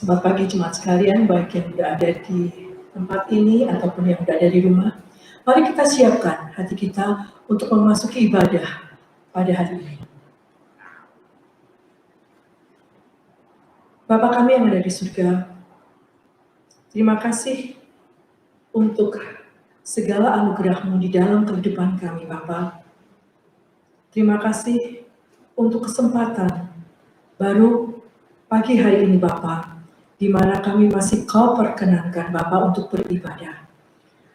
Selamat pagi jemaat sekalian, baik yang berada di tempat ini ataupun yang berada di rumah. Mari kita siapkan hati kita untuk memasuki ibadah pada hari ini. Bapa kami yang ada di surga, terima kasih untuk segala anugerah-Mu di dalam kehidupan kami, Bapa. Terima kasih untuk kesempatan baru pagi hari ini, Bapa, di mana kami masih Kau perkenankan, Bapa, untuk beribadah.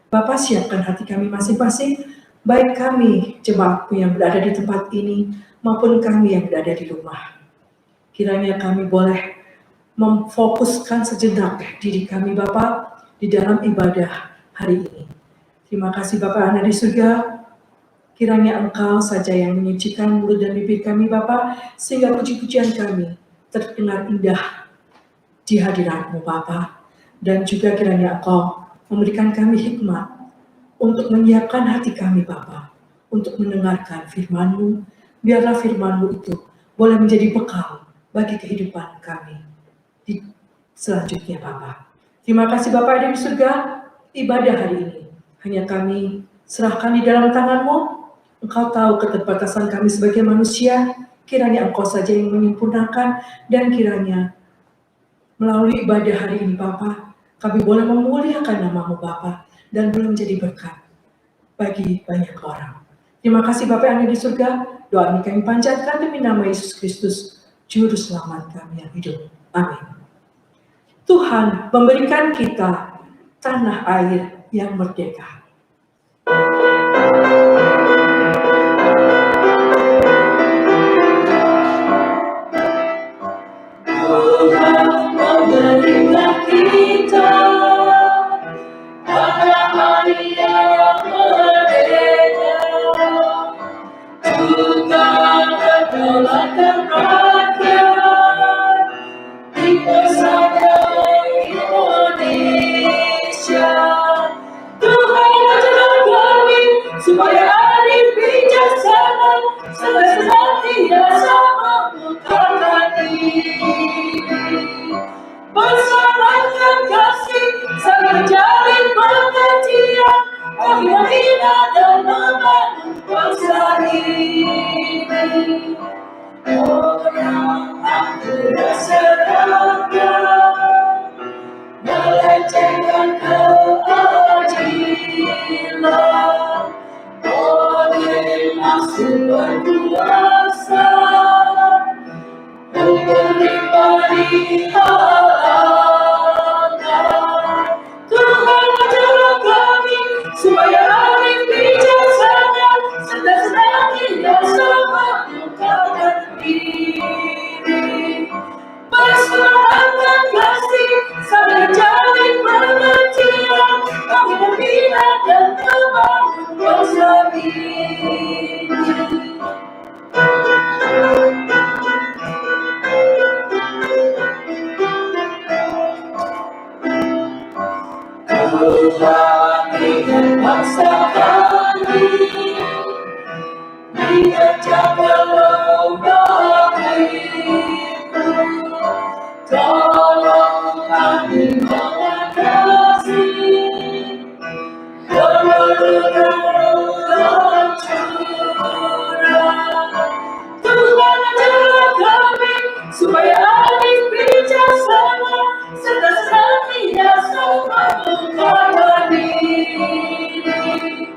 Bapa, siapkan hati kami masing-masing, baik kami jemaat-Mu yang berada di tempat ini, maupun kami yang berada di rumah. Kiranya kami boleh memfokuskan sejenak diri kami, Bapa, di dalam ibadah hari ini. Terima kasih, Bapa ada di surga. Kiranya Engkau saja yang menyucikan mulut dan bibir kami, Bapa, sehingga puji-pujian kami terdengar indah di hadirat-Mu, Bapa. Dan juga kiranya Engkau memberikan kami hikmat untuk menyiapkan hati kami, Bapa, untuk mendengarkan firman-Mu. Biarlah firman-Mu itu boleh menjadi bekal bagi kehidupan kami di selanjutnya, Bapa. Terima kasih, Bapa ada di surga. Ibadah hari ini hanya kami serahkan di dalam tangan-Mu. Engkau tahu keterbatasan kami sebagai manusia. Kiranya Engkau saja yang menyempurnakan, dan kiranya melalui ibadah hari ini, Bapa, kami boleh memuliakan nama-Mu, Bapa, dan boleh menjadi berkat bagi banyak orang. Terima kasih Bapa yang ada di surga. Doa ini kami panjatkan demi nama Yesus Kristus, Juru Selamat kami yang hidup. Amin. Tuhan memberikan kita tanah air yang merdeka. Tuhan memberikan kita tanah air yang merdeka, juga kedaulatan rakyat di pesada Indonesia. Tuhan ajar kami supaya adil bijaksana, senantiasa membukakan diri, bersamakan kasih, saling menjalin pengertian, kami membina dan membangun bangsa ini. Orang akurat seragam melecehkan keadilan, oleh maksud berkuasa untuk pribadi halangan. Tuhan ajarlah kami supaya arif bijaksana, serta senantiasa membukakan diri, bersamakan kasih, saling jalin pengertian, kami membina dan membangun bangsa ini. Tuhan ingin bangsa kami mengerjakan lomba itu. Tolong kami mengatasi kemeluduran curang. Tuhan ajarlah kami supaya arif bijaksana, serta senantiasa membukakan diri,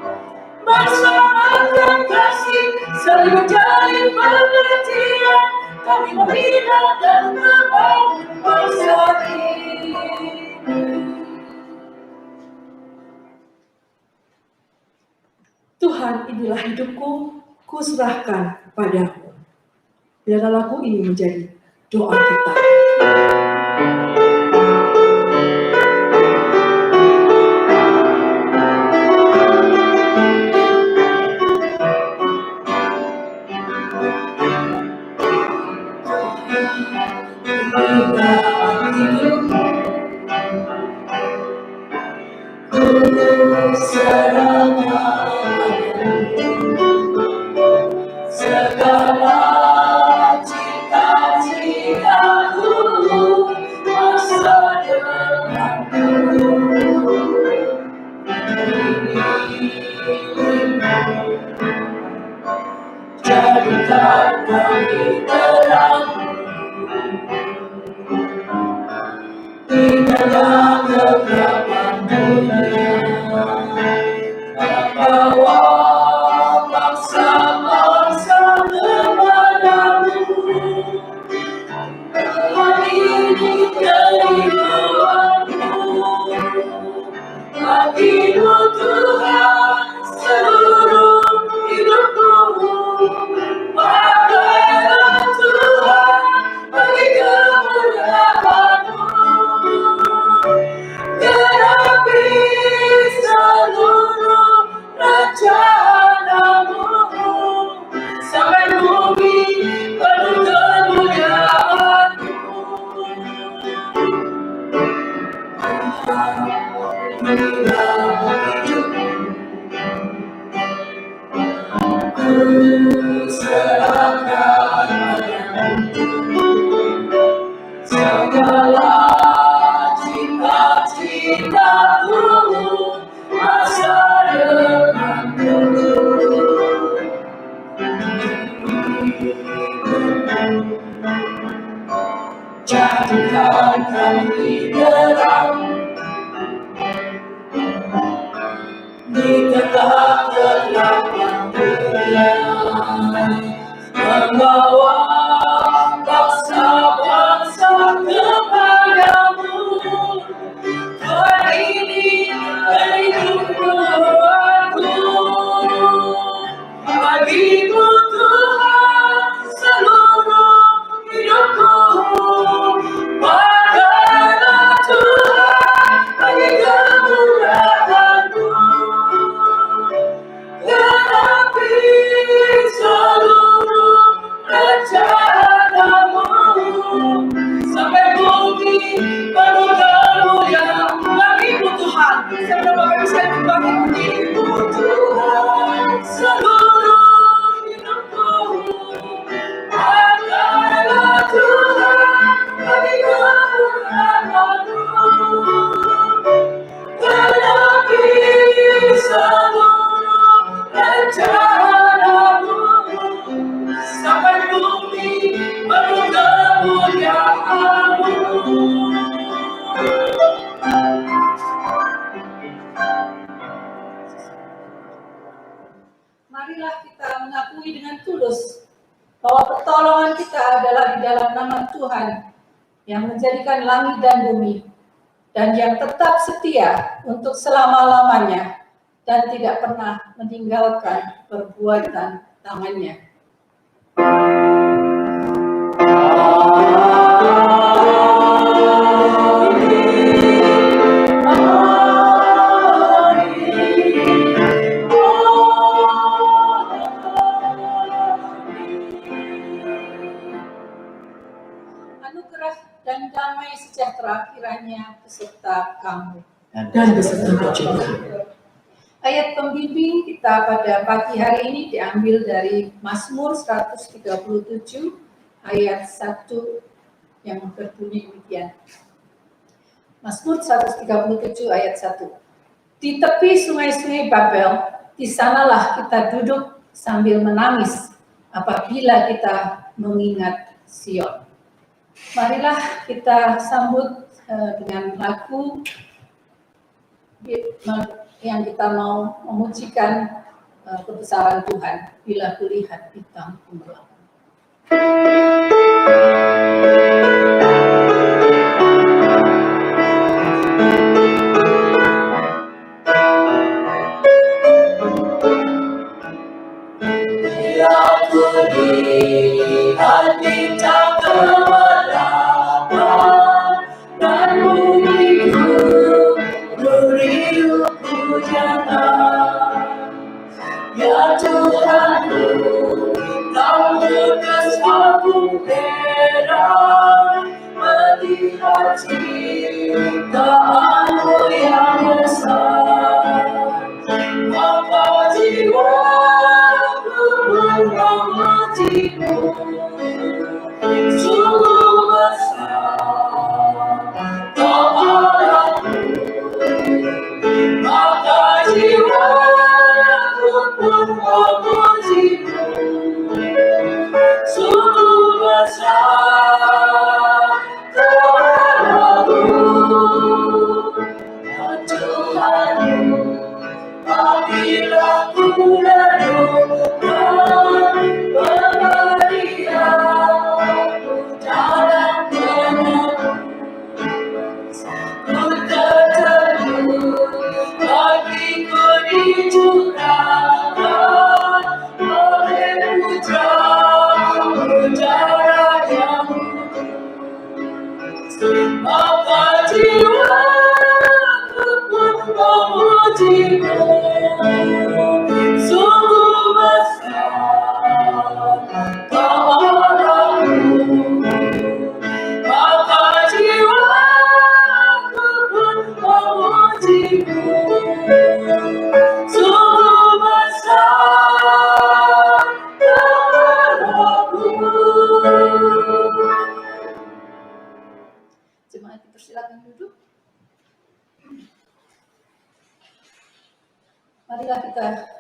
bersamakan kasih, saling menjalin pengertian, kami membina dan membangun bangsa ini. Tuhan, inilah hidupku, ku serahkan padamu. Biarlah lagu ini menjadi doa kita. Segala cita-citaku kami terang di tengah kegelapan dunia, membawa bangsa-bangsa kepadamu. Tuhan ini kerinduanku, bagimu Tuhan seluruh hidupku. Pakailah Tuhan bagi kemuliaan-Mu, genapi seluruh rencana-Mu, sampai bumi penuh kemuliaan-Mu. Ku serahkan segala cita-citaku, masa depanku. Jadikan kami terang di tengah kegelapan dunia, membawa bangsa-bangsa kepadamu. Tuhan ini kerinduanku, bagimu Tuhan seluruh hidupku. Pakailah Tuhan bagi kemuliaan-Mu, genapi seluruh rencana-Mu, sampai bumi penuh kemuliaan. Bagimu Tuhan, saya berdoa bisa bagimu Tuhan seluruh hidupku. Pakailah Tuhan bagi kemuliaan-Mu, genapi seluruh rencana-Mu, sampai bumi penuh kemuliaan-Mu. Marilah kita mengakui dengan tulus bahwa pertolongan kita adalah di dalam nama Tuhan yang menjadikan langit dan bumi, dan yang tetap setia untuk selama-lamanya dan tidak pernah meninggalkan perbuatan tangannya. Anugerah dan damai sejahtera kiranya beserta kamu Dan beserta juga. Ayat pembimbing kita pada pagi hari ini diambil dari Mazmur 137 ayat 1 yang berbunyi demikian. Mazmur 137 ayat 1. Di tepi sungai-sungai Babel, di sanalah kita duduk sambil menangis apabila kita mengingat Sion. Marilah kita sambut dengan lagu yang kita mau memujikan kebesaran Tuhan bila kulihat bintang gemilang. Bila kulihat bintang gemilang dan bumiku beriuk pujian, ya Tuhanku, Kau lukas aku heran melihat ciptaan-Mu yang besar. Maka jiwaku memuji-Mu, sungguh besar taatmu. Maka jiwaku memuji-Mu,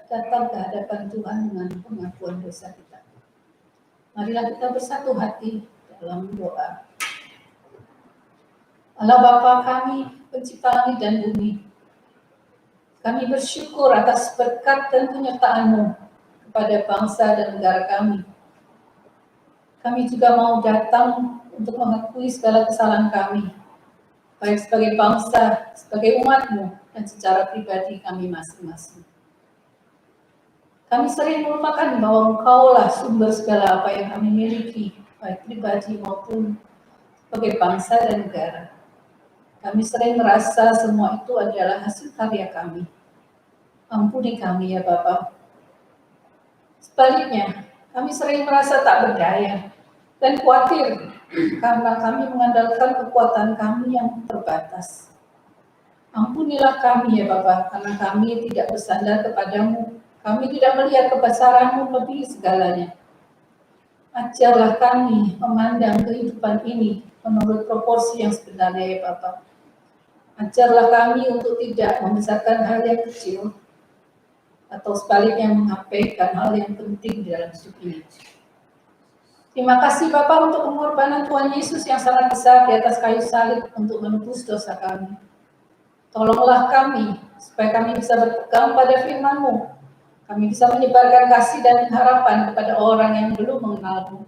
datang ke hadapan Tuhan dengan pengakuan dosa kita. Marilah kita bersatu hati dalam doa. Allah Bapa kami, pencipta langit dan bumi, kami bersyukur atas berkat dan penyertaan-Mu kepada bangsa dan negara kami. Kami juga mau datang untuk mengakui segala kesalahan kami, baik sebagai bangsa, sebagai umat-Mu, dan secara pribadi kami masing-masing. Kami sering melupakan bahwa Engkau-lah sumber segala apa yang kami miliki, baik pribadi maupun sebagai bangsa dan negara. Kami sering merasa semua itu adalah hasil karya kami. Ampuni kami ya Bapa. Sebaliknya, kami sering merasa tak berdaya dan khawatir karena kami mengandalkan kekuatan kami yang terbatas. Ampunilah kami ya Bapa, karena kami tidak bersandar kepadamu. Kami tidak melihat kebesaran-Mu lebih segalanya. Ajarlah kami memandang kehidupan ini menurut proporsi yang sebenarnya ya Bapa. Ajarlah kami untuk tidak membesarkan hal yang kecil, atau sebaliknya mengabaikan hal yang penting di dalam hidup ini. Terima kasih Bapa untuk pengorbanan Tuhan Yesus yang sangat besar di atas kayu salib untuk menebus dosa kami. Tolonglah kami, supaya kami bisa berpegang pada firman-Mu. Kami bisa menyebarkan kasih dan harapan kepada orang yang belum mengenal-Mu.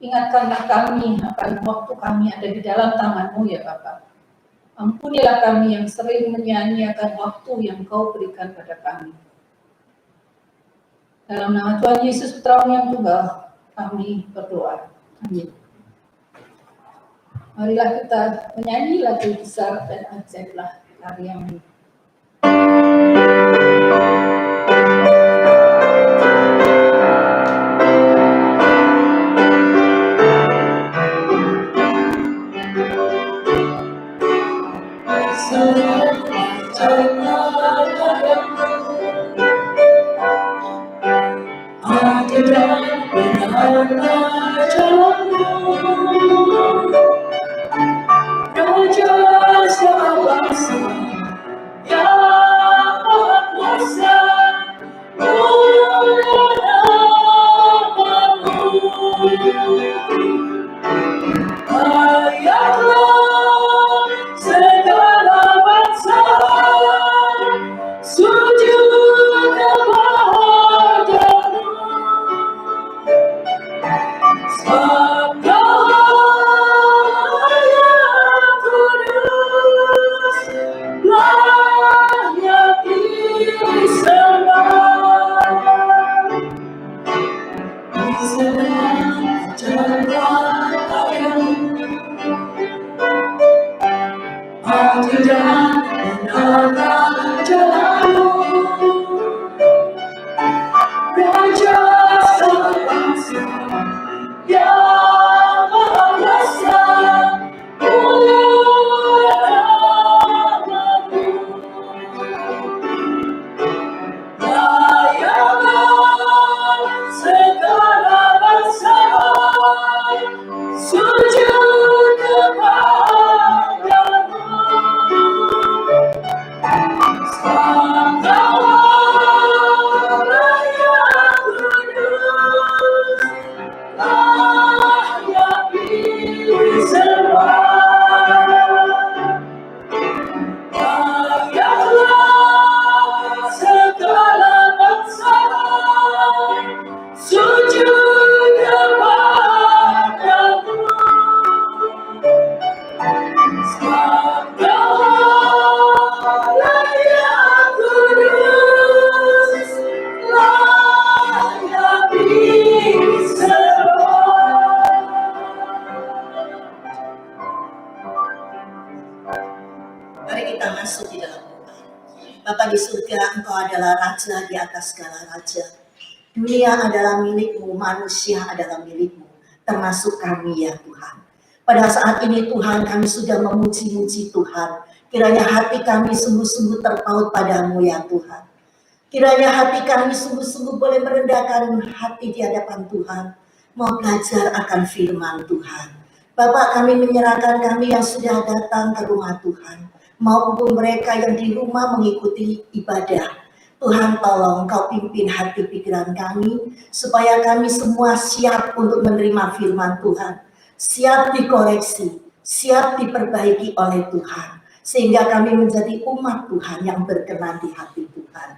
Ingatkanlah kami akan waktu kami ada di dalam tangan-Mu ya Bapa. Ampunilah kami yang sering menyia-nyiakan waktu yang Kau berikan pada kami. Dalam nama Tuhan Yesus Putra-Mu yang tunggal, kami berdoa. Amin. Marilah kita menyanyi lagu besar dan ajaiblah karya-Mu. Bapa di surga, Engkau adalah Raja di atas segala raja. Dunia adalah milik-Mu, manusia adalah milik-Mu, termasuk kami ya Tuhan. Pada saat ini Tuhan, kami sudah memuji-muji Tuhan. Kiranya hati kami sungguh-sungguh terpaut padamu ya Tuhan. Kiranya hati kami sungguh-sungguh boleh merendahkan hati di hadapan Tuhan. Mau belajar akan firman Tuhan. Bapak, kami menyerahkan kami yang sudah datang ke rumah Tuhan, maupun mereka yang di rumah mengikuti ibadah. Tuhan tolong Kau pimpin hati pikiran kami, supaya kami semua siap untuk menerima firman Tuhan. Siap dikoreksi, siap diperbaiki oleh Tuhan. Sehingga kami menjadi umat Tuhan yang berkenan di hati Tuhan.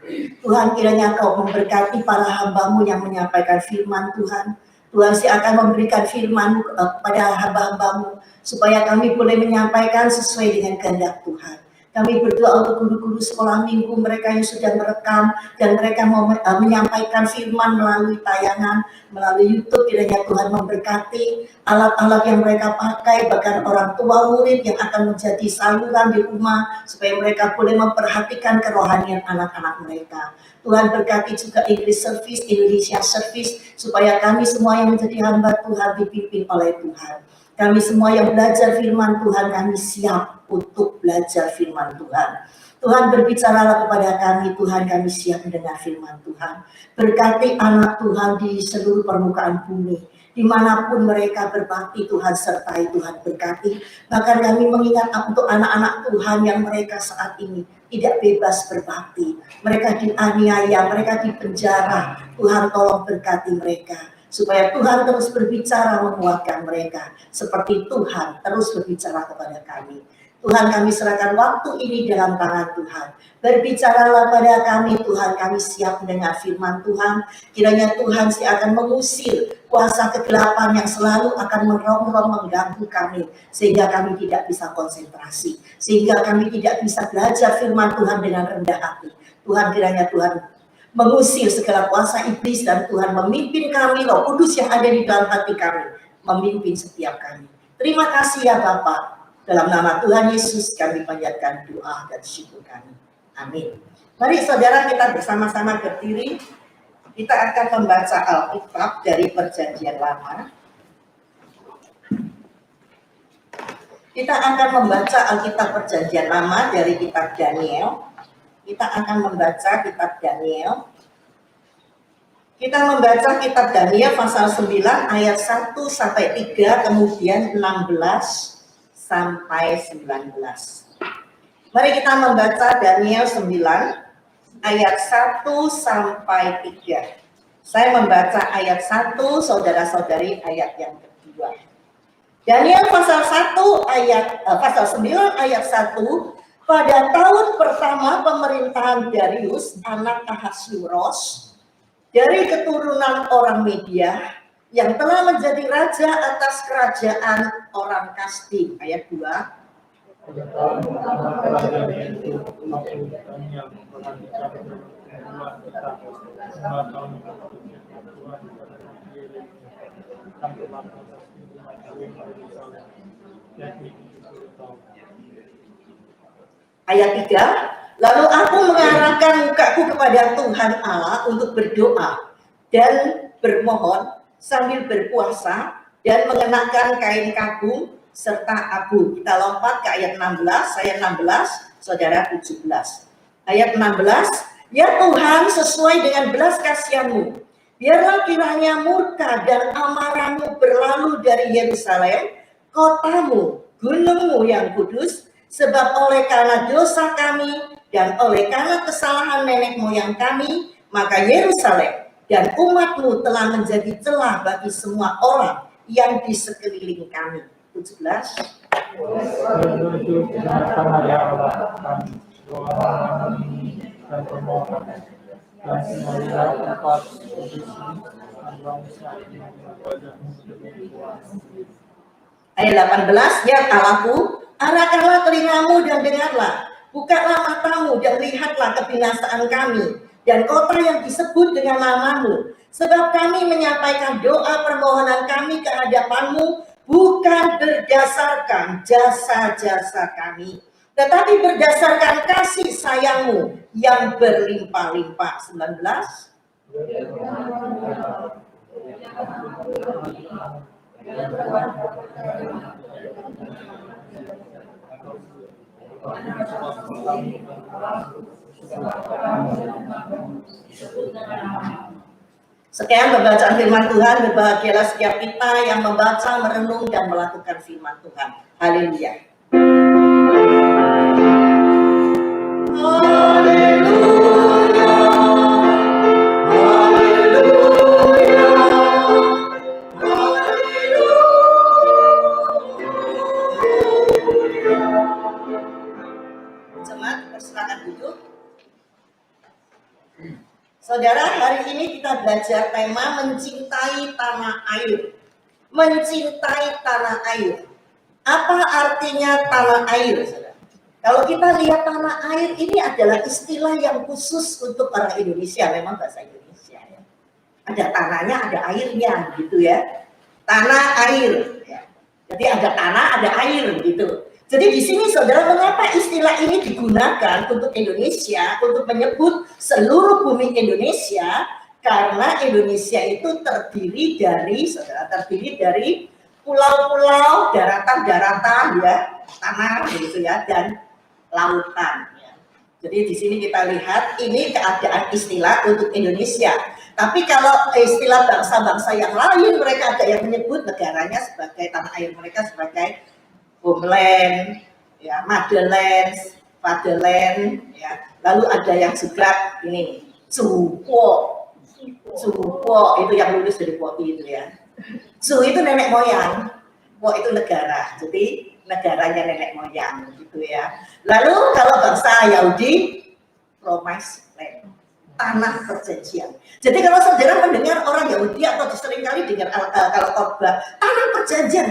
Tuhan, kiranya Kau memberkati para hamba-Mu yang menyampaikan firman Tuhan. Tuhan akan memberikan firman-Mu kepada hamba-hamba-Mu, supaya kami boleh menyampaikan sesuai dengan kehendak Tuhan. Kami berdoa untuk guru-guru sekolah minggu mereka yang sudah merekam dan mereka mau menyampaikan firman melalui tayangan, melalui YouTube. Kiranya Tuhan memberkati alat-alat yang mereka pakai, bahkan orang tua murid yang akan menjadi saluran di rumah, supaya mereka boleh memperhatikan kerohanian anak-anak mereka. Tuhan berkati juga English Service, Indonesia Service, supaya kami semua yang menjadi hamba Tuhan dipimpin oleh Tuhan. Kami semua yang belajar firman Tuhan, kami siap untuk belajar firman Tuhan. Tuhan, berbicaralah kepada kami, Tuhan, kami siap mendengar firman Tuhan. Berkati anak Tuhan di seluruh permukaan bumi, dimanapun mereka berbakti, Tuhan sertai, Tuhan berkati. Bahkan kami mengingat untuk anak-anak Tuhan yang mereka saat ini tidak bebas berbakti. Mereka dianiaya, mereka dipenjara. Tuhan tolong berkati mereka, supaya Tuhan terus berbicara menguatkan mereka, seperti Tuhan terus berbicara kepada kami. Tuhan, kami serahkan waktu ini dalam tangan Tuhan. Berbicaralah pada kami, Tuhan, kami siap mendengar firman Tuhan. Kiranya Tuhan akan mengusir kuasa kegelapan yang selalu akan merongrong mengganggu kami, sehingga kami tidak bisa konsentrasi, sehingga kami tidak bisa belajar firman Tuhan dengan rendah hati. Tuhan, kiranya Tuhan mengusir segala kuasa iblis, dan Tuhan memimpin kami, Roh Kudus yang ada di dalam hati kami, memimpin setiap kami. Terima kasih ya Bapa. Dalam nama Tuhan Yesus kami panjatkan doa dan syukur kami. Amin. Mari saudara, kita bersama-sama berdiri. Kita akan membaca Alkitab dari Perjanjian Lama. Kita akan membaca Alkitab Perjanjian Lama dari kitab Daniel. Kita akan membaca kitab Daniel. Kita membaca kitab Daniel pasal 9 ayat 1 sampai 3, kemudian 16 sampai 19. Mari kita membaca Daniel 9 ayat 1 sampai 3. Saya membaca ayat 1, saudara-saudari ayat yang kedua. Daniel pasal 9 ayat 1. Pada tahun pertama pemerintahan Darius anak Ahasuerus dari keturunan orang Media, yang telah menjadi raja atas kerajaan orang Kasdim. Ayat 2. Ayat 3. Lalu aku mengarahkan mukaku kepada Tuhan Allah untuk berdoa dan bermohon sambil berpuasa dan mengenakan kain kagum serta abu. Kita lompat ke ayat 16, ayat 16, saudara 17. Ayat 16, ya Tuhan, sesuai dengan belas kasihan-Mu, biarlah kiranya murka dan amarah-Mu berlalu dari Yerusalem, kotamu, gunungmu yang kudus, sebab oleh karena dosa kami dan oleh karena kesalahan nenek moyang kami, maka Yerusalem dan umat-Mu telah menjadi celah bagi semua orang yang di sekeliling kami. 17. Ayat 18, ya Allahku, arahkanlah telingamu dan dengarlah, bukalah matamu dan lihatlah kebinasaan kami dan kota yang disebut dengan nama-Mu. Sebab kami menyampaikan doa permohonan kami ke hadapan-Mu bukan berdasarkan jasa-jasa kami, tetapi berdasarkan kasih sayang-Mu yang berlimpah-limpah. 19. Sekian pembacaan firman Tuhan. Berbahagialah setiap kita yang membaca, merenung, dan melakukan firman Tuhan. Haleluya. Haleluya. hari ini kita belajar tema mencintai tanah air. Mencintai tanah air. Apa artinya tanah air, saudara? Kalau kita lihat tanah air ini adalah istilah yang khusus untuk orang Indonesia, memang bahasa Indonesia ya. Ada tanahnya, ada airnya, gitu ya. Tanah air. Ya. Jadi ada tanah, ada air, gitu. Jadi di sini saudara, mengapa istilah ini digunakan untuk Indonesia, untuk menyebut seluruh bumi Indonesia? Karena Indonesia itu terdiri dari pulau-pulau, daratan-daratan ya, tanah gitu ya, dan lautan. Ya. Jadi di sini kita lihat ini keadaan istilah untuk Indonesia. Tapi kalau istilah bangsa-bangsa yang lain, mereka ada yang menyebut negaranya sebagai tanah air mereka sebagai homeland, ya, motherland, fatherland, ya. Lalu ada yang juga ini Zupo itu yang lulus dari POI itu ya. Zu itu nenek moyang, Po itu negara, jadi negaranya nenek moyang gitu ya. Lalu kalau bangsa Yahudi, promised land, tanah perjanjian. Jadi kalau saudara mendengar orang Yahudi atau seringkali dengar kalau khotbah tanah perjanjian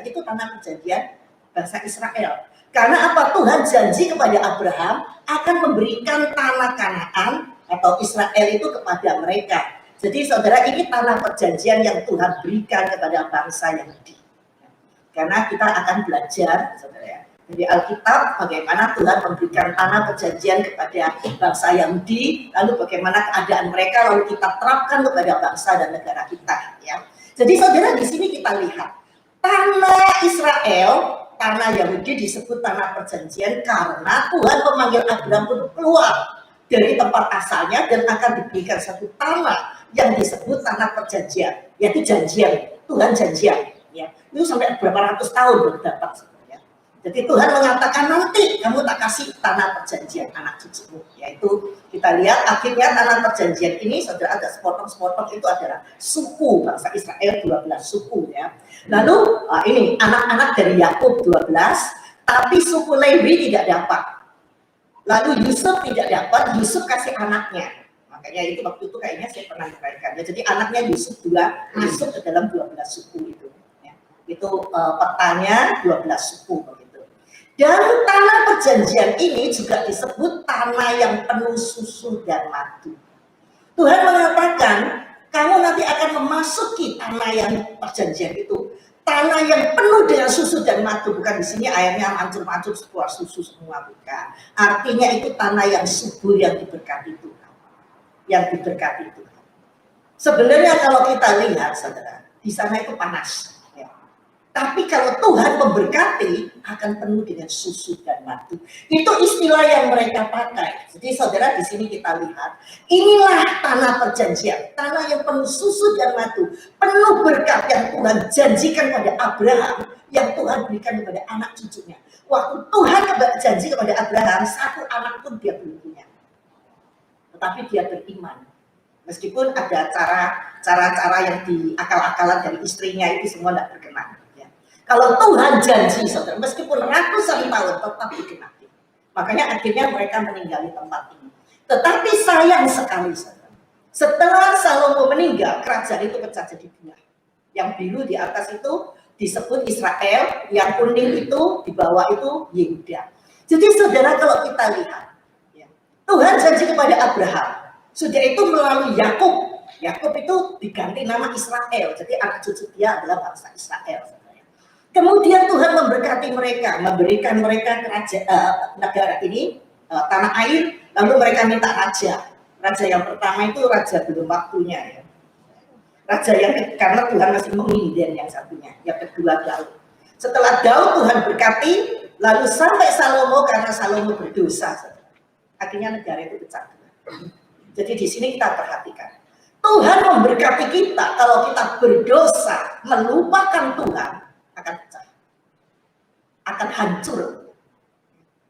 itu tanah perjanjian bangsa Israel. Karena apa? Tuhan janji kepada Abraham akan memberikan tanah Kanaan atau Israel itu kepada mereka. Jadi saudara, ini tanah perjanjian yang Tuhan berikan kepada bangsa Yahudi. Karena kita akan belajar, saudara ya, dari Alkitab bagaimana Tuhan memberikan tanah perjanjian kepada bangsa Yahudi, lalu bagaimana keadaan mereka, lalu kita terapkan kepada bangsa dan negara kita. Ya. Jadi saudara, di sini kita lihat tanah Israel, tanah Yahudi disebut tanah perjanjian karena Tuhan memanggil Abraham untuk keluar dari tempat asalnya dan akan diberikan satu tanah yang disebut tanah perjanjian, yaitu janjian, Tuhan janjian. Ya, itu sampai berapa ratus tahun baru dapat sebenarnya. Jadi Tuhan mengatakan nanti kamu tak kasih tanah perjanjian anak cucumu. Yaitu kita lihat akhirnya tanah perjanjian ini saudara ada sepotong-sepotong itu adalah suku bangsa Israel 12 suku ya. Lalu ini anak-anak dari Yakub 12, tapi suku Lewi tidak dapat. Lalu Yusuf tidak dapat, Yusuf kasih anaknya. Makanya itu waktu itu kayaknya saya pernah menyampaikan. Jadi anaknya Yusuf juga masuk ke dalam 12 suku itu. Ya. Itu petanya 12 suku begitu. Dan tanah perjanjian ini juga disebut tanah yang penuh susu dan madu. Tuhan mengatakan, kamu nanti akan memasuki tanah yang perjanjian itu. Tanah yang penuh dengan susu dan madu, bukan di sini airnya mancur-mancur keluar susu semua, bukan. Artinya itu tanah yang subur, yang diberkati Tuhan. Yang diberkati Tuhan. Sebenarnya kalau kita lihat, saudara, di sana itu panas. Ya. Tapi kalau Tuhan memberkati, akan penuh dengan susu dan madu. Itu istilah yang mereka pakai. Jadi saudara, di sini kita lihat, inilah tanah perjanjian, tanah yang penuh susu dan madu, penuh berkat yang Tuhan janjikan pada Abraham, yang Tuhan berikan kepada anak cucunya. Waktu Tuhan janji kepada Abraham, satu anak pun dia belum punya. Tetapi dia beriman. Meskipun ada cara-cara yang diakal-akalan dari istrinya itu semua tidak berkenan. Ya. Kalau Tuhan janji, saudara, meskipun ratusan tahun tetap digenapi. Makanya akhirnya mereka meninggali tempat ini. Tetapi sayang sekali, saudara. Setelah Salomo meninggal, kerajaan itu pecah jadi dua. Yang biru di atas itu disebut Israel, yang kuning itu di bawah itu Yehuda. Jadi saudara, kalau kita lihat, ya, Tuhan janji kepada Abraham. Sudah itu melalui Yakub. Yakub itu diganti nama Israel. Jadi anak cucu dia adalah bangsa Israel. Kemudian Tuhan memberkati mereka, memberikan mereka kerajaan negara ini, tanah air, lalu mereka minta raja. Raja yang pertama itu raja belum waktunya ya. Raja yang karena Tuhan masih menginden yang satunya. Yang kedua Daud. Setelah Daud Tuhan berkati, lalu sampai Salomo karena Salomo berdosa. Akhirnya negara itu pecah. Jadi di sini kita perhatikan. Tuhan memberkati kita kalau kita berdosa, melupakan Tuhan, akan pecah. Akan hancur.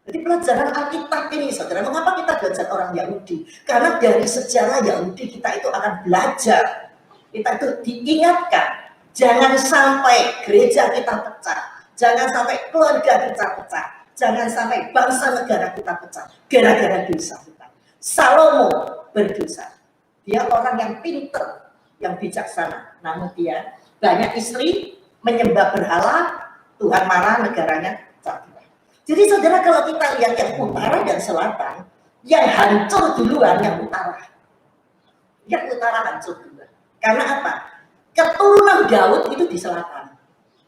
Jadi pelajaran Alkitab ini, saudara, mengapa kita belajar orang Yahudi? Karena dari sejarah Yahudi kita itu akan belajar. Kita itu diingatkan, jangan sampai gereja kita pecah, jangan sampai keluarga kita pecah, jangan sampai bangsa negara kita pecah, gara-gara dosa kita. Salomo berdosa. Dia orang yang pinter, yang bijaksana. Namun dia banyak istri, menyembah berhala, Tuhan marah, negaranya jatuh. Jadi saudara, kalau kita lihat yang utara dan selatan, yang hancur duluan yang utara. Yang utara hancur duluan. Karena apa? Keturunan Daud itu di selatan.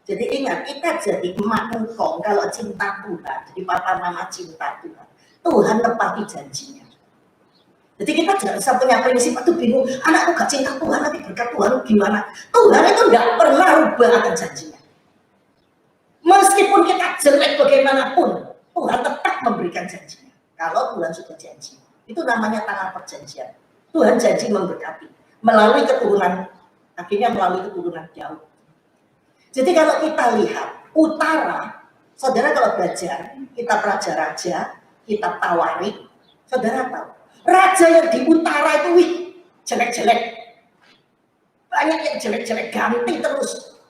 Jadi ingat, kita jadi emak engkong kalau cinta Tuhan, jadi papa mama cinta Tuhan. Tuhan tepati janjinya. Jadi kita jangan bisa punya prinsip, aduh bingung, anakku gak cinta Tuhan, nanti berkat Tuhan gimana? Tuhan itu gak pernah rubah akan janjinya. Meskipun kita jelek bagaimanapun, Tuhan tetap memberikan janjinya. Kalau Tuhan sudah janji, itu namanya tanah perjanjian. Tuhan janji memberkati melalui keturunan, akhirnya melalui keturunan Daud. Jadi kalau kita lihat utara, saudara kalau belajar, kita raja-raja, kita Tawarik, saudara tahu, raja yang di utara itu jelek-jelek, banyak yang jelek-jelek, ganti terus,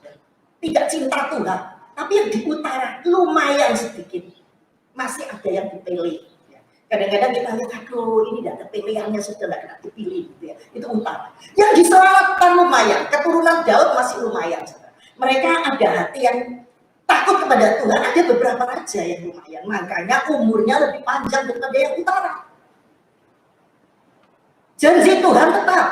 tidak cinta Tuhan. Tapi yang di utara lumayan sedikit, masih ada yang dipilih. Kadang-kadang kita lihat, aduh ini tidak ada pilihannya, sudah tidak dipilih, gitu ya. Itu utara. Yang di selatan lumayan, keturunan Daud masih lumayan. Mereka ada hati yang takut kepada Tuhan. Ada beberapa raja yang lumayan, makanya umurnya lebih panjang daripada yang utara. Janji Tuhan tetap.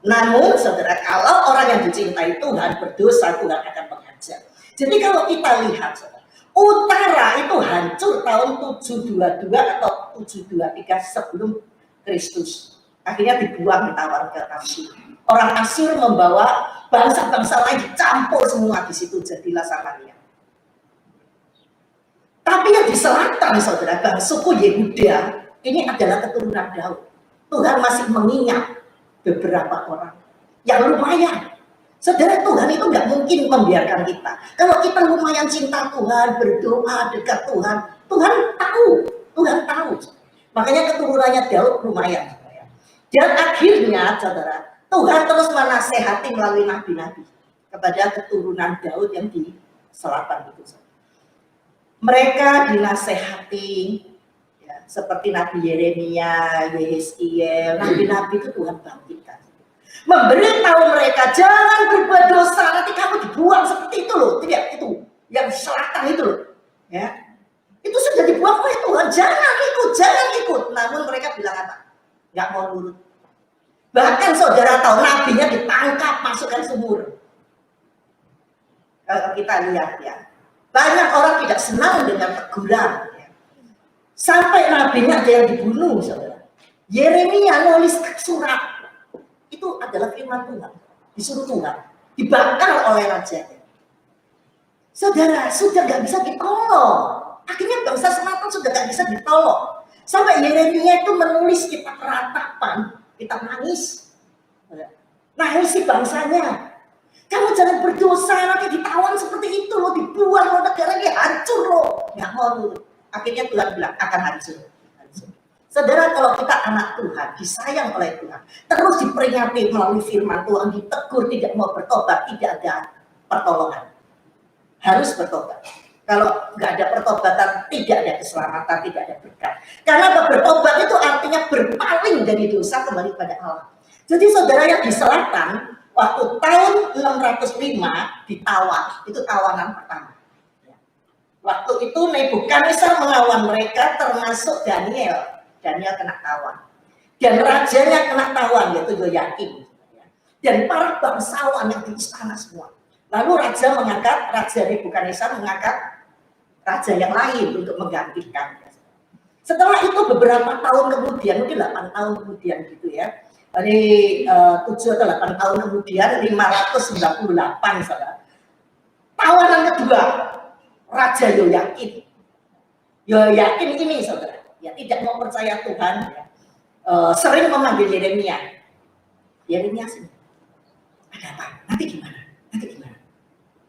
Namun saudara, kalau orang yang dicintai Tuhan berdosa, Tuhan akan menghajar. Jadi kalau kita lihat saudara, utara itu hancur tahun 722 atau 723 sebelum Kristus. Akhirnya dibuang, ditawar ke Asyur. Orang Asyur membawa bangsa-bangsa lain dicampur semua di situ, jadilah Samaria. Tapi yang di selatan saudara, suku Yehuda ini adalah keturunan Daud. Tuhan masih mengingat beberapa orang yang lumayan. Saudara, Tuhan itu nggak mungkin membiarkan kita. Kalau kita lumayan cinta Tuhan, berdoa dekat Tuhan, Tuhan tahu. Makanya keturunannya Daud lumayan. Dan akhirnya saudara, Tuhan terus menasehati melalui nabi-nabi kepada keturunan Daud yang di selatan itu. Mereka dinasehati ya, seperti Nabi Yeremia, Yeskiel, nabi-nabi itu Tuhan bangkitkan. Memberitahu mereka jangan berbuat dosa, nanti kamu dibuang seperti itu loh. Tidak, itu yang di selatan itu loh. Ya. Itu sudah dibuang oleh Tuhan, jangan ikut. Namun mereka bilang apa? Nggak mau nurut. Bahkan saudara tahu nabinya ditangkap, masukkan sumur. Kalau kita lihat ya, banyak orang tidak senang dengan teguran. Ya. Sampai nabinya ada yang dibunuh, saudara. Yeremia nulis surat, itu adalah firman Tuhan, disuruh Tuhan, dibakar oleh rajanya. Saudara, sudah nggak bisa ditolong. Akhirnya bangsa selatan sudah nggak bisa ditolong. Sampai Yeremia itu menulis kitab ratapan, kita nangis si bangsanya, kamu jangan berdosa, nanti ditawan seperti itu loh, dibuang loh, negaranya hancur loh, nggak mau nurut. Akhirnya Tuhan bilang akan hancur. Saudara, kalau kita anak Tuhan, disayang oleh Tuhan, terus diperingati melalui firman Tuhan, ditegur, tidak mau bertobat, tidak ada pertolongan, harus bertobat. Kalau nggak ada pertobatan, tidak ada keselamatan, tidak ada berkat. Karena bertobat itu artinya berpaling dari dosa kembali pada Allah. Jadi saudara yang di selatan, waktu tahun 605 ditawan, itu tawanan pertama. Waktu itu Nebukadnezar melawan mereka, termasuk Daniel. Daniel kena tawan. Dan rajanya kena tawan, yaitu Yoyakim. Dan para bangsawan yang di istana semua. Lalu Raja Nebukadnezar mengangkat raja yang lain untuk menggantikan. Setelah itu beberapa tahun kemudian, mungkin 8 tahun kemudian gitu ya, dari 7 atau 8 tahun kemudian, 598 saudara, tawanan kedua Raja Yoyakim. Yoyakim ini saudara, ya tidak mau percaya Tuhan, ya, sering memanggil Yeremia. Yeremia sini, ada apa? Nanti gimana?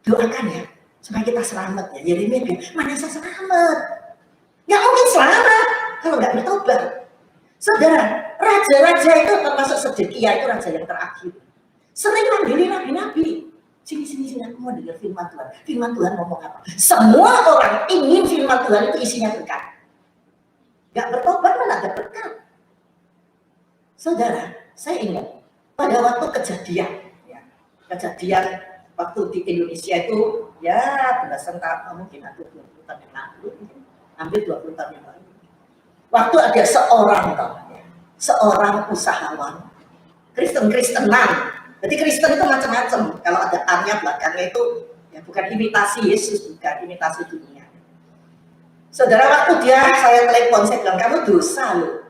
Doakan ya, supaya kita selamat ya. Yeremia bilang, mana saya selamat? Nggak mungkin selamat kalau nggak bertobat. Saudara, raja-raja itu termasuk Sedekia, itu raja yang terakhir. Sering manggilin nabi-nabi. Sini, aku mau dengar firman Tuhan. Firman Tuhan ngomong apa? Semua orang ingin firman Tuhan itu isinya berkat. Nggak bertobat mana ada berkat. Saudara, saya ingat pada waktu kejadian, ya, kejadian waktu di Indonesia itu ya belasan tahun, mungkin ada 20 tahun yang lalu, hampir 20 tahun yang lalu. Waktu ada seorang usahawan Kristen-Kristenan. Jadi Kristen itu macam-macam. Kalau ada A-nya belakangnya itu ya bukan imitasi Yesus, bukan imitasi dunia. Saudara, waktu saya telepon, saya bilang, kamu dosa loh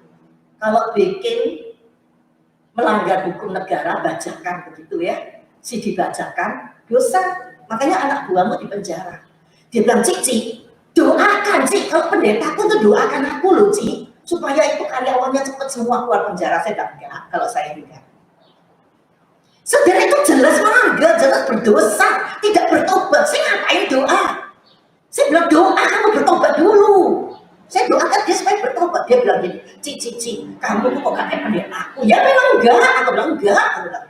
kalau bikin melanggar hukum negara, bajakan begitu ya, si dibajakan, dosa. Makanya anak buahmu di penjara. Dia bilang, Cik, doakan Cik, kalau pendetaku tuh doakan aku loh Cik, supaya itu karyawannya cepat semua keluar penjara. Saya bilang, enggak, kalau saya enggak. Saudara, itu jelas melanggar, jelas berdosa, tidak bertobat. Saya ngapain doa? Saya bilang, doa kamu bertobat dulu. Saya doakan dia supaya bertobat. Dia bilang gini, Cik, kamu kok gak kayak pendeta aku? Ya memang enggak. Aku bilang enggak. Aku bilang,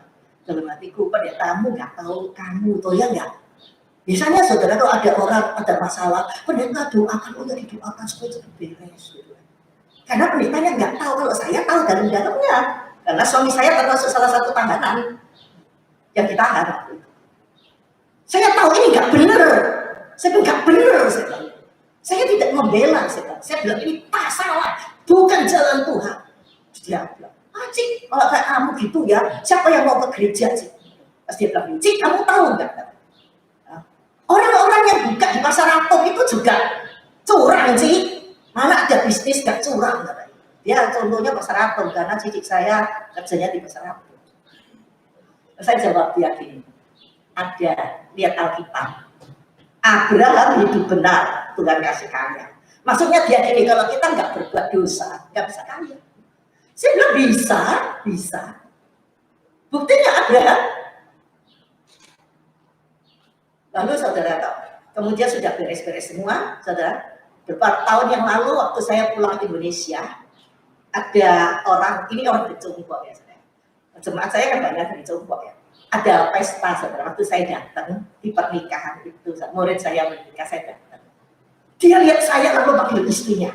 dalam hatiku, pendetamu gak tahu kamu, toh ya enggak? Biasanya saudara, kalau ada orang ada masalah, pendeta doakan, oh ya didoakan supaya cepat beres. Gitu. Karena pendetanya nggak tahu, kalau saya tahu dalam-dalamnya. Karena suami saya termasuk salah satu tahanan yang ditahan. Saya tahu ini nggak benar. Saya bilang nggak benar. Saya tidak membela. Saya bilang ini tak salah, bukan jalan Tuhan. Dia bilang, Cik, kalau kayak kamu gitu ya, siapa yang mau ke gereja Cik? Pas dia bilang, Cik, kamu tahu nggak? Orang-orang yang buka di pasar Atom itu juga curang Cik. Mana ada bisnis gak curang? Ya contohnya pasar Atom, karena cicik saya kerjanya di pasar Atom. Saya jawab dia gini, ada, lihat Alkitab, Abraham hidup benar, Tuhan kasih kaya. Maksudnya dia gini, kalau kita nggak berbuat dosa, nggak bisa kaya. Saya bilang bisa. Buktinya Abraham. Lalu saudara tahu, kemudian sudah beres-beres semua, saudara. Beberapa tahun yang lalu waktu saya pulang ke Indonesia, ada orang, ini orang dari Cungkok ya saudara. Jemaat saya kan banyak dari Cungkok ya. Ada pesta saudara, waktu saya datang di pernikahan itu, murid saya menikah, saya datang. Dia lihat saya lalu panggil istrinya,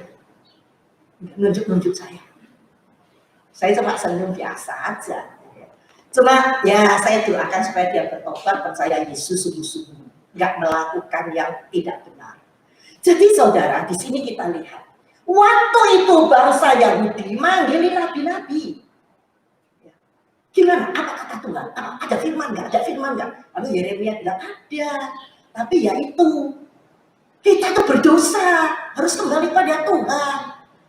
nunjuk-nunjuk saya. Saya cuma senyum biasa aja. Cuma ya saya doakan supaya dia bertobat, percaya Yesus sungguh-sungguh, nggak melakukan yang tidak benar. Jadi saudara, di sini kita lihat, waktu itu bangsa Yahudi manggilin nabi-nabi. Gimana? Apa kata Tuhan? Ada firman nggak? Ada firman nggak? Lalu Yeremia bilang ada, tapi ya itu kita tuh berdosa, harus kembali pada Tuhan.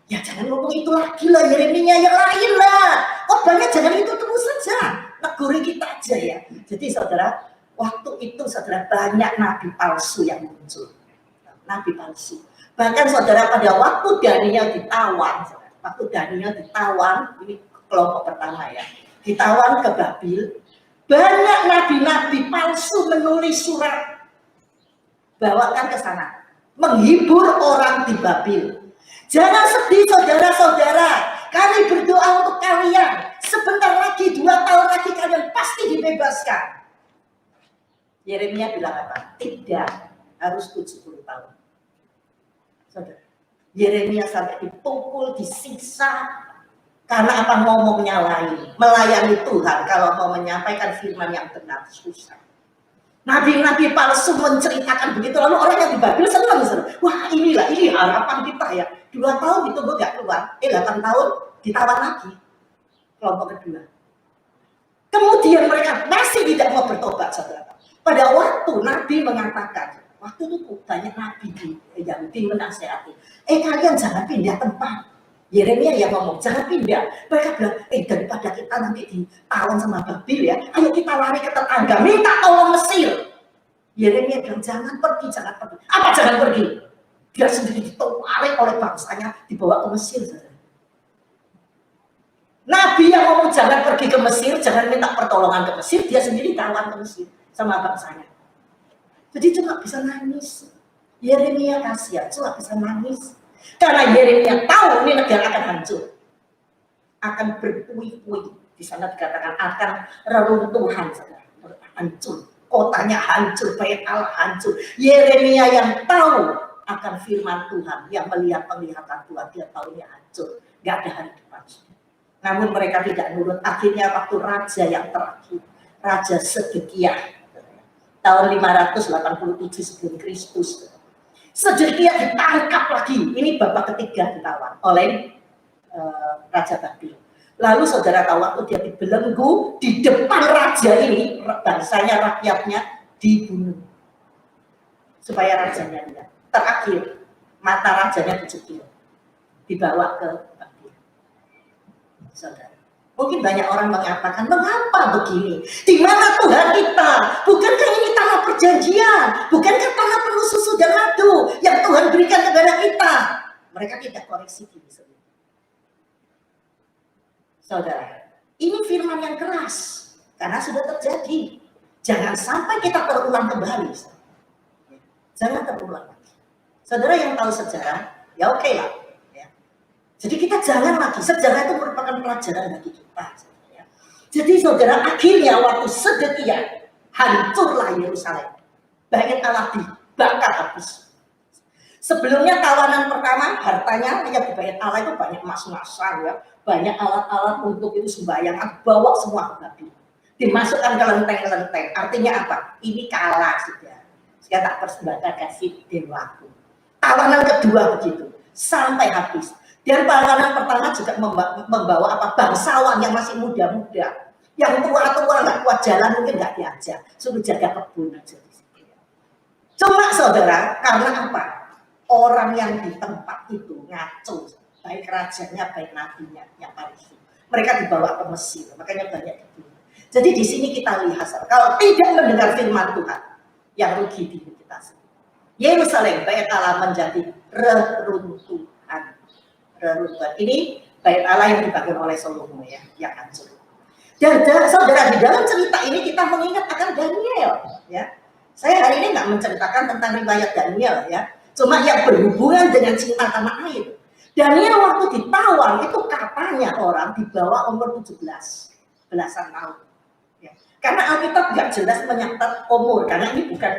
Ya jangan ngomong itu lagi lah Yeremia, yang lain lah. Banyak jangan itu terus saja. Neguri kita aja ya. Jadi saudara, waktu itu saudara banyak nabi palsu yang muncul. Nabi palsu. Bahkan saudara pada waktu Daniel ditawan, ini kelompok pertama ya, ditawan ke Babil, banyak nabi-nabi palsu menulis surat, bawakan ke sana, menghibur orang di Babil. Jangan sedih saudara-saudara, kami berdoa untuk kalian, sebentar lagi, 2 tahun lagi kalian pasti dibebaskan. Yeremia bilang apa? Tidak, harus 70 tahun. Saudara, Yeremia sampai dipukul, disiksa, karena apa? Ngomongnya lain, melayani Tuhan. Kalau mau menyampaikan firman yang benar, susah. Nabi-nabi palsu menceritakan begitu, lalu orang yang di Babil senang. Wah ini harapan kita ya. 2 tahun ditunggu nggak keluar, 8 tahun ditawan lagi. Kelompok kedua. Kemudian mereka masih tidak mau bertobat, saudara. Pada waktu Nabi mengatakan, waktu itu banyak nabi di Yahudi menasehati, kalian jangan pindah tempat. Yeremia yang ngomong, jangan pindah. Mereka bilang, daripada kita nanti ditawan sama Babil ya, ayo kita lari ke tetangga, minta tolong Mesir. Yeremia bilang, jangan pergi. Apa jangan pergi? Dia sendiri ditarik oleh bangsanya, dibawa ke Mesir. Saudara. Nabi yang ngomong jangan pergi ke Mesir, jangan minta pertolongan ke Mesir, dia sendiri tawan ke Mesir sama bangsanya. Jadi cuma bisa nangis. Yeremia kasihan, cuma bisa nangis. Karena Yeremia tahu ini negara akan hancur, akan berpuing-puing. Di sana dikatakan akan reruntuhan, hancur, kotanya hancur, bait Allah hancur. Yeremia yang tahu akan firman Tuhan, yang melihat penglihatan Tuhan, dia tahu ini hancur, nggak ada hari depan. Namun mereka tidak nurut. Akhirnya waktu raja yang terakhir, Raja Sedekiah, tahun 587 sebelum Kristus, Sedekiah ditangkap lagi. Ini babak ketiga ditawan oleh Raja Babel. Lalu saudara tahu waktu dia dibelenggu di depan raja ini, bangsanya, rakyatnya dibunuh supaya rajanya lihat. Terakhir mata rajanya dicekik, dibawa ke Babel. Saudara, mungkin banyak orang mengatakan, mengapa begini? Di mana Tuhan kita? Bukankah ini tanah perjanjian? Bukankah tanah penuh susu dan madu yang Tuhan berikan kepada kita? Mereka tidak koreksi diri sendiri. Saudara, ini firman yang keras karena sudah terjadi. Jangan sampai kita terulang kembali. Jangan terulang lagi. Saudara yang tahu sejarah, ya oke lah. Ya. Jadi kita jangan lagi. Sejarah itu merupakan pelajaran bagi kita. Ya. Jadi saudara, akhirnya waktu Sedekiah, hancurlah Yerusalem. Bait Allah dibakar habis. Sebelumnya tawanan pertama, hartanya yang di bait Allah itu banyak emas-emasan, ya, banyak alat-alat untuk itu sembahyang, bawa semua ke Babel, dimasukkan ke lenteng-lenteng. Artinya apa? Ini kalah sudah. Saya tak persembahkan kasih dewaku. Tawanan kedua begitu, sampai habis. Dan tawanan pertama juga membawa apa? Bangsawan yang masih muda-muda, yang tua-tua nggak kuat jalan, mungkin nggak diajak, suruh jaga kebun aja. Cuma saudara, karena apa? Orang yang di tempat itu ngaco, baik rajanya, baik nabinya, yang Parisi. Mereka dibawa ke Mesir, makanya banyak dibunuh. Jadi di sini kita lihat, kalau tidak mendengar firman Tuhan, yang rugi diri kita sendiri. Yerusalem, bait Allah menjadi reruntuhan. Reruntuhan. Ini bait Allah yang dibangun oleh Salomo, ya, yang hancur. Dan saudara, di dalam cerita ini kita mengingat akan Daniel, ya. Saya hari ini nggak menceritakan tentang riwayat Daniel, ya. Cuma yang berhubungan dengan cinta tanah air. Daniel waktu ditawan itu katanya orang di bawah umur 17 belasan tahun. Ya. Karena Alkitab nggak jelas menyatat umur, karena ini bukan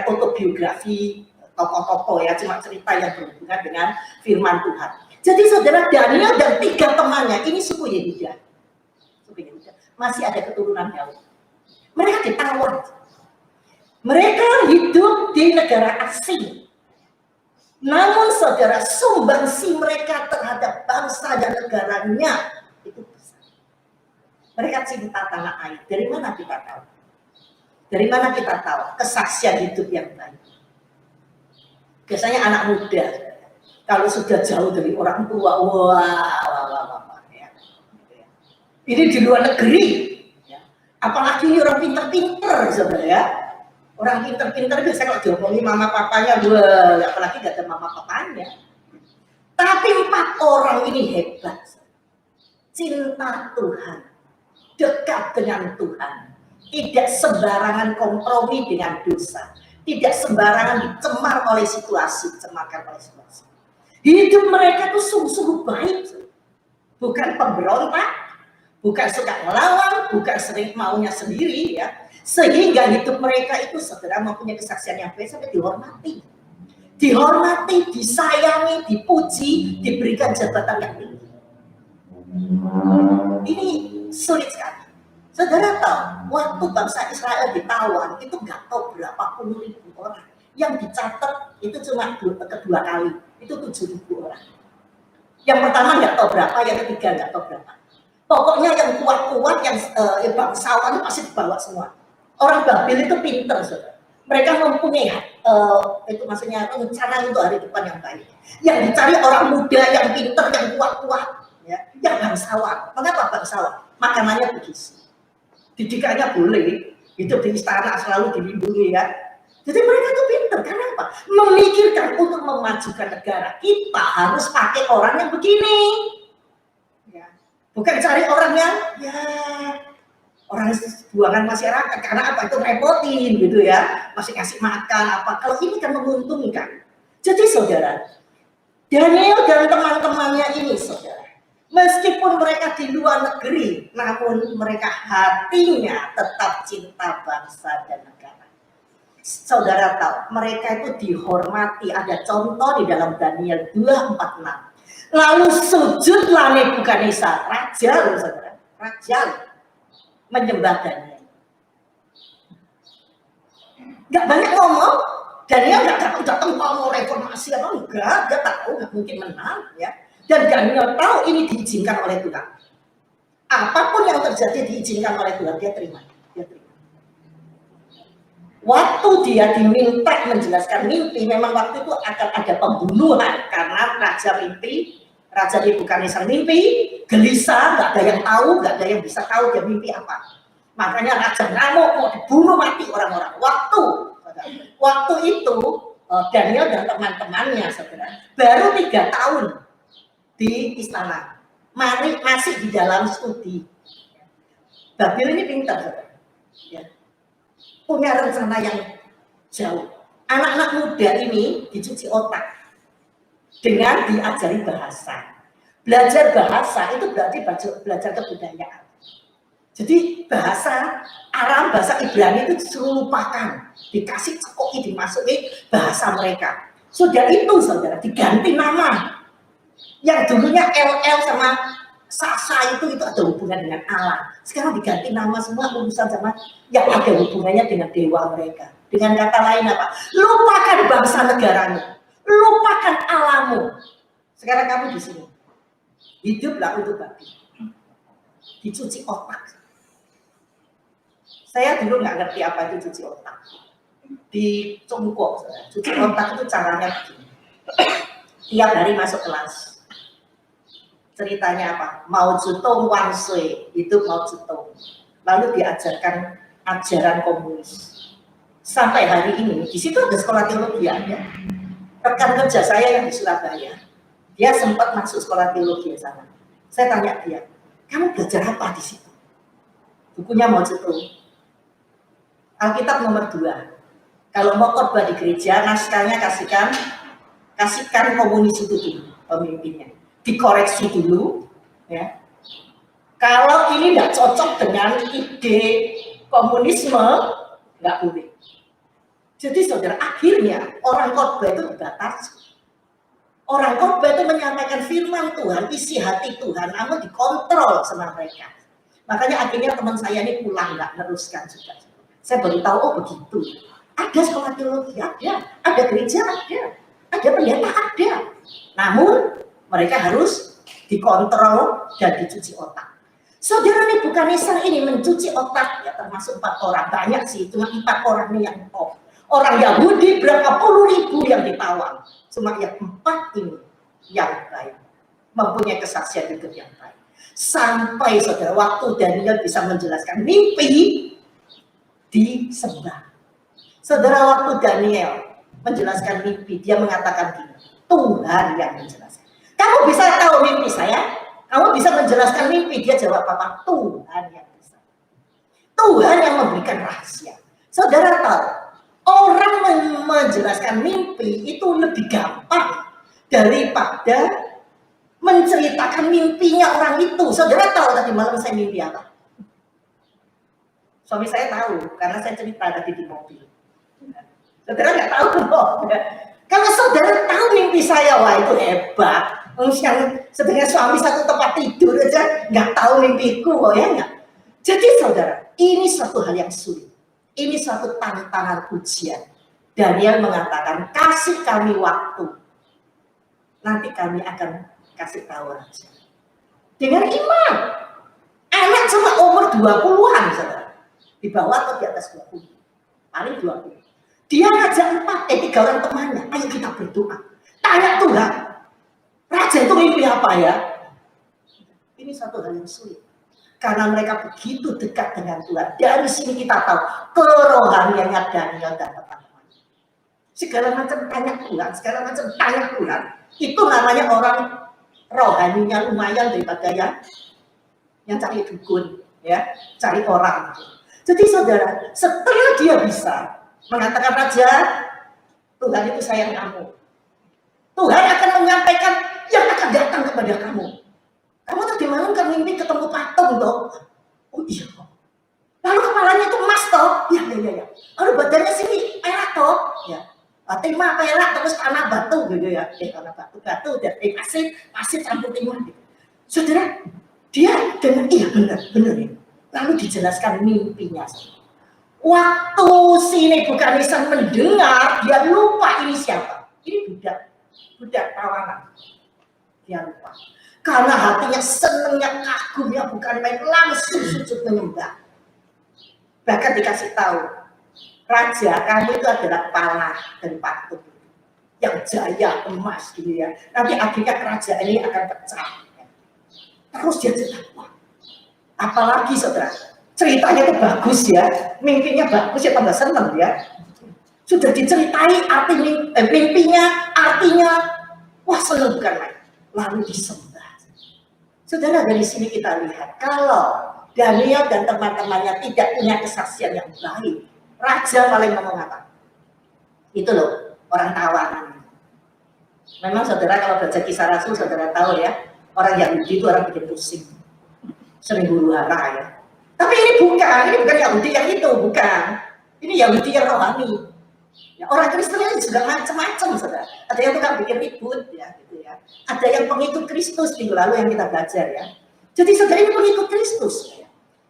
autobiografi tokoh-tokoh, ya, cuma cerita yang berhubungan dengan firman Tuhan. Jadi saudara, Daniel dan 3 temannya ini suku Yehuda. Masih ada keturunan Daud. Mereka ditawan. Mereka hidup di negara asing. Namun saudara, sumbangsi mereka terhadap bangsa dan negaranya itu besar. Mereka cinta tanah air. Dari mana kita tahu? Dari mana kita tahu? Kesaksian hidup yang baik. Biasanya anak muda, kalau sudah jauh dari orang tua, wah, ya. Ini di luar negeri, ya. Apalagi orang pinter-pinter, saudara, ya. Orang pinter-pinter biasanya kalau diomongin mama papanya, wah, apalagi gak ada mama papanya. Tapi 4 orang ini hebat. Cinta Tuhan, dekat dengan Tuhan, tidak sembarangan kompromi dengan dosa, tidak sembarangan dicemar oleh situasi, dicemarkan oleh situasi. Hidup mereka tuh sungguh-sungguh baik, bukan pemberontak, bukan suka melawan, bukan sering maunya sendiri, ya. Sehingga hidup mereka itu saudara mempunyai kesaksian yang baik sampai dihormati. Dihormati, disayangi, dipuji, diberikan jabatan yang tinggi. Ini sulit sekali. Saudara tahu, waktu bangsa Israel ditawan itu nggak tahu berapa puluh ribu orang. Yang dicatat itu cuma kedua kali, itu 7.000 orang. Yang pertama nggak tahu berapa, yang ketiga nggak tahu berapa. Pokoknya yang kuat-kuat, yang bangsawan itu pasti dibawa semua. Orang Babel itu pinter, saudara. Mereka mempunyai itu maksudnya rencana untuk hari depan yang baik. Yang dicari orang muda, yang pinter, yang kuat-kuat, ya, yang bangsawan. Mengapa bangsawan? Makanannya bergizi, didikannya boleh, hidup di istana selalu dilindungi, ya. Jadi mereka itu pinter, karena apa? Memikirkan untuk memajukan negara. Kita harus pakai orang yang begini, ya. Bukan cari orang yang, ya, orang buangan masyarakat, karena apa? Itu repotin gitu, ya, masih kasih makan apa. Kalau ini kan menguntungkan. Jadi saudara, Daniel dan teman-temannya ini saudara, meskipun mereka di luar negeri, namun mereka hatinya tetap cinta bangsa dan negara. Saudara tahu, mereka itu dihormati. Ada contoh di dalam Daniel 2:46. Lalu sujudlah Nebukadnezar, raja loh saudara, raja loh, menyembah Daniel. Nggak banyak ngomong, Daniel nggak datang mau reformasi apa enggak, dia tahu nggak mungkin menang ya. Dan Daniel tahu ini diizinkan oleh Tuhan. Apapun yang terjadi diizinkan oleh Tuhan, dia terima. Waktu dia diminta menjelaskan mimpi, memang waktu itu akan ada pembunuhan karena Raja Nebukadnezar mimpi, gelisah, nggak ada yang tahu, nggak ada yang bisa tahu dia mimpi apa. Makanya raja ngamuk mau dibunuh mati orang-orang. Waktu itu Daniel dan teman-temannya saudara baru 3 tahun di istana, masih di dalam studi. Babil ini pintar saudara. Ya. Punya rencana yang jauh. Anak-anak muda ini dicuci otak dengan diajari bahasa. Belajar bahasa itu berarti belajar kebudayaan. Jadi bahasa Aram, bahasa Ibrani itu disuruh lupakan, dikasih cekoki, dimasuki bahasa mereka. Sudah itu saudara diganti nama. Yang dulunya LL sama Sasa itu ada hubungan dengan Allah. Sekarang diganti nama semua urusan sama yang ada hubungannya dengan dewa mereka. Dengan kata lain apa? Lupakan bangsa negaramu, lupakan Allahmu. Sekarang kamu di sini hiduplah untuk Babi. Dicuci otak. Saya dulu nggak ngerti apa itu cuci otak. Di Cungkok, cuci otak itu caranya begini. Tiap hari masuk kelas. Ceritanya apa? Mao Zedong Wanshui, itu Mao Zedong. Lalu diajarkan ajaran komunis. Sampai hari ini, di situ ada sekolah teologi ya. Rekan kerja saya yang di Surabaya, dia sempat masuk sekolah teologi di sana. Saya tanya dia, kamu belajar apa di situ? Bukunya Mao Zedong. Alkitab nomor 2. Kalau mau khotbah di gereja, naskahnya kasihkan komunis itu dulu, pemimpinnya. Dikoreksi dulu, ya. Kalau ini nggak cocok dengan ide komunisme, nggak boleh. Jadi saudara, akhirnya orang khotbah itu dibatasi. Orang khotbah itu menyampaikan firman Tuhan, isi hati Tuhan, namun dikontrol sama mereka. Makanya akhirnya teman saya ini pulang nggak meneruskan juga. Saya baru tahu, oh begitu. Ada sekolah teologi, ada gereja, ada pendeta, ada. Namun mereka harus dikontrol dan dicuci otak. Saudara Nebukadnezar ini mencuci otak, ya termasuk 4 orang. Banyak sih, cuma 4 orang ini yang top. Orang Yahudi berapa puluh ribu yang ditawan. Cuma yang 4 ini yang baik. Mempunyai kesaksian hidup yang baik. Sampai saudara, waktu Daniel bisa menjelaskan mimpi, disembah. Saudara, waktu Daniel menjelaskan mimpi, dia mengatakan gini, Tuhan yang menjelaskan. Kamu bisa tahu mimpi saya? Kamu bisa menjelaskan mimpi? Dia jawab apa? Tuhan yang bisa. Tuhan yang memberikan rahasia. Saudara tahu, orang menjelaskan mimpi itu lebih gampang daripada menceritakan mimpinya orang itu. Saudara tahu tadi malam saya mimpi apa? Suami saya tahu, karena saya cerita tadi di mobil. Saudara nggak tahu loh. Kalau saudara tahu mimpi saya, wah itu hebat. Yang sebenarnya suami satu tempat tidur aja nggak tahu mimpiku, oh ya nggak. Jadi saudara, ini suatu hal yang sulit. Ini suatu tantangan ujian. Daniel mengatakan, kasih kami waktu. Nanti kami akan kasih tahu aja. Dengan iman. Anak cuma umur 20-an saudara. Di bawah atau di atas 20. Paling 20. Dia ngajak 3 orang temannya, ayo kita berdoa. Tanya Tuhan. Raja itu mimpi apa ya? Ini satu hal yang sulit. Karena mereka begitu dekat dengan Tuhan. Dari sini kita tahu kerohaniannya Daniel dan teman-teman. Segala macam tanya Tuhan. Itu namanya orang rohaninya lumayan daripada yang cari dukun, ya, cari orang. Jadi saudara, setelah dia bisa mengatakan, Raja, Tuhan itu sayang kamu. Tuhan akan menyampaikan yang akan datang kepada kamu. Kamu tadi malam kan mimpi ketemu patung toh? Oh iya. Lalu kepalanya itu emas toh? Ya. Lalu badannya sini merah toh? Ya. timah perak terus tanah batu gitu ya, tanah batu dan pasir campur timah gitu. Saudara, dia dengan iya benar ya. Lalu dijelaskan mimpinya. Waktu si Nebukadnezar mendengar, dia lupa ini siapa. Ini budak tawanan. Dia lupa. Karena hatinya senangnya, kagumnya, bukan main, langsung sujud menyembah. Bahkan dikasih tahu, raja kamu itu adalah panah dan patung yang jaya emas gitu ya. Nanti akhirnya kerajaan ini akan pecah. Terus dia cerita, wah, apalagi saudara, ceritanya itu bagus ya, mimpinya bagus ya, tambah seneng ya. Sudah diceritai mimpinya, artinya, wah seneng bukan main. Lalu disembah. Saudara, dari sini kita lihat kalau Daniel dan teman-temannya tidak punya kesaksian yang baik, raja paling ngomong apa? Itu loh, orang tawanan. Memang saudara kalau baca Kisah Rasul, saudara tahu ya, orang Yahudi itu orang bikin pusing. Sering huru hara ya. Tapi ini bukan Yahudi yang itu, bukan. Ini Yahudi yang rohani. Ya, orang Kristen ini juga macam-macam, saudara. Ada yang tukang bikin ribut, ya, gitu ya. Ada yang pengikut Kristus minggu lalu yang kita belajar ya. Jadi saudara ini pengikut Kristus. Ya.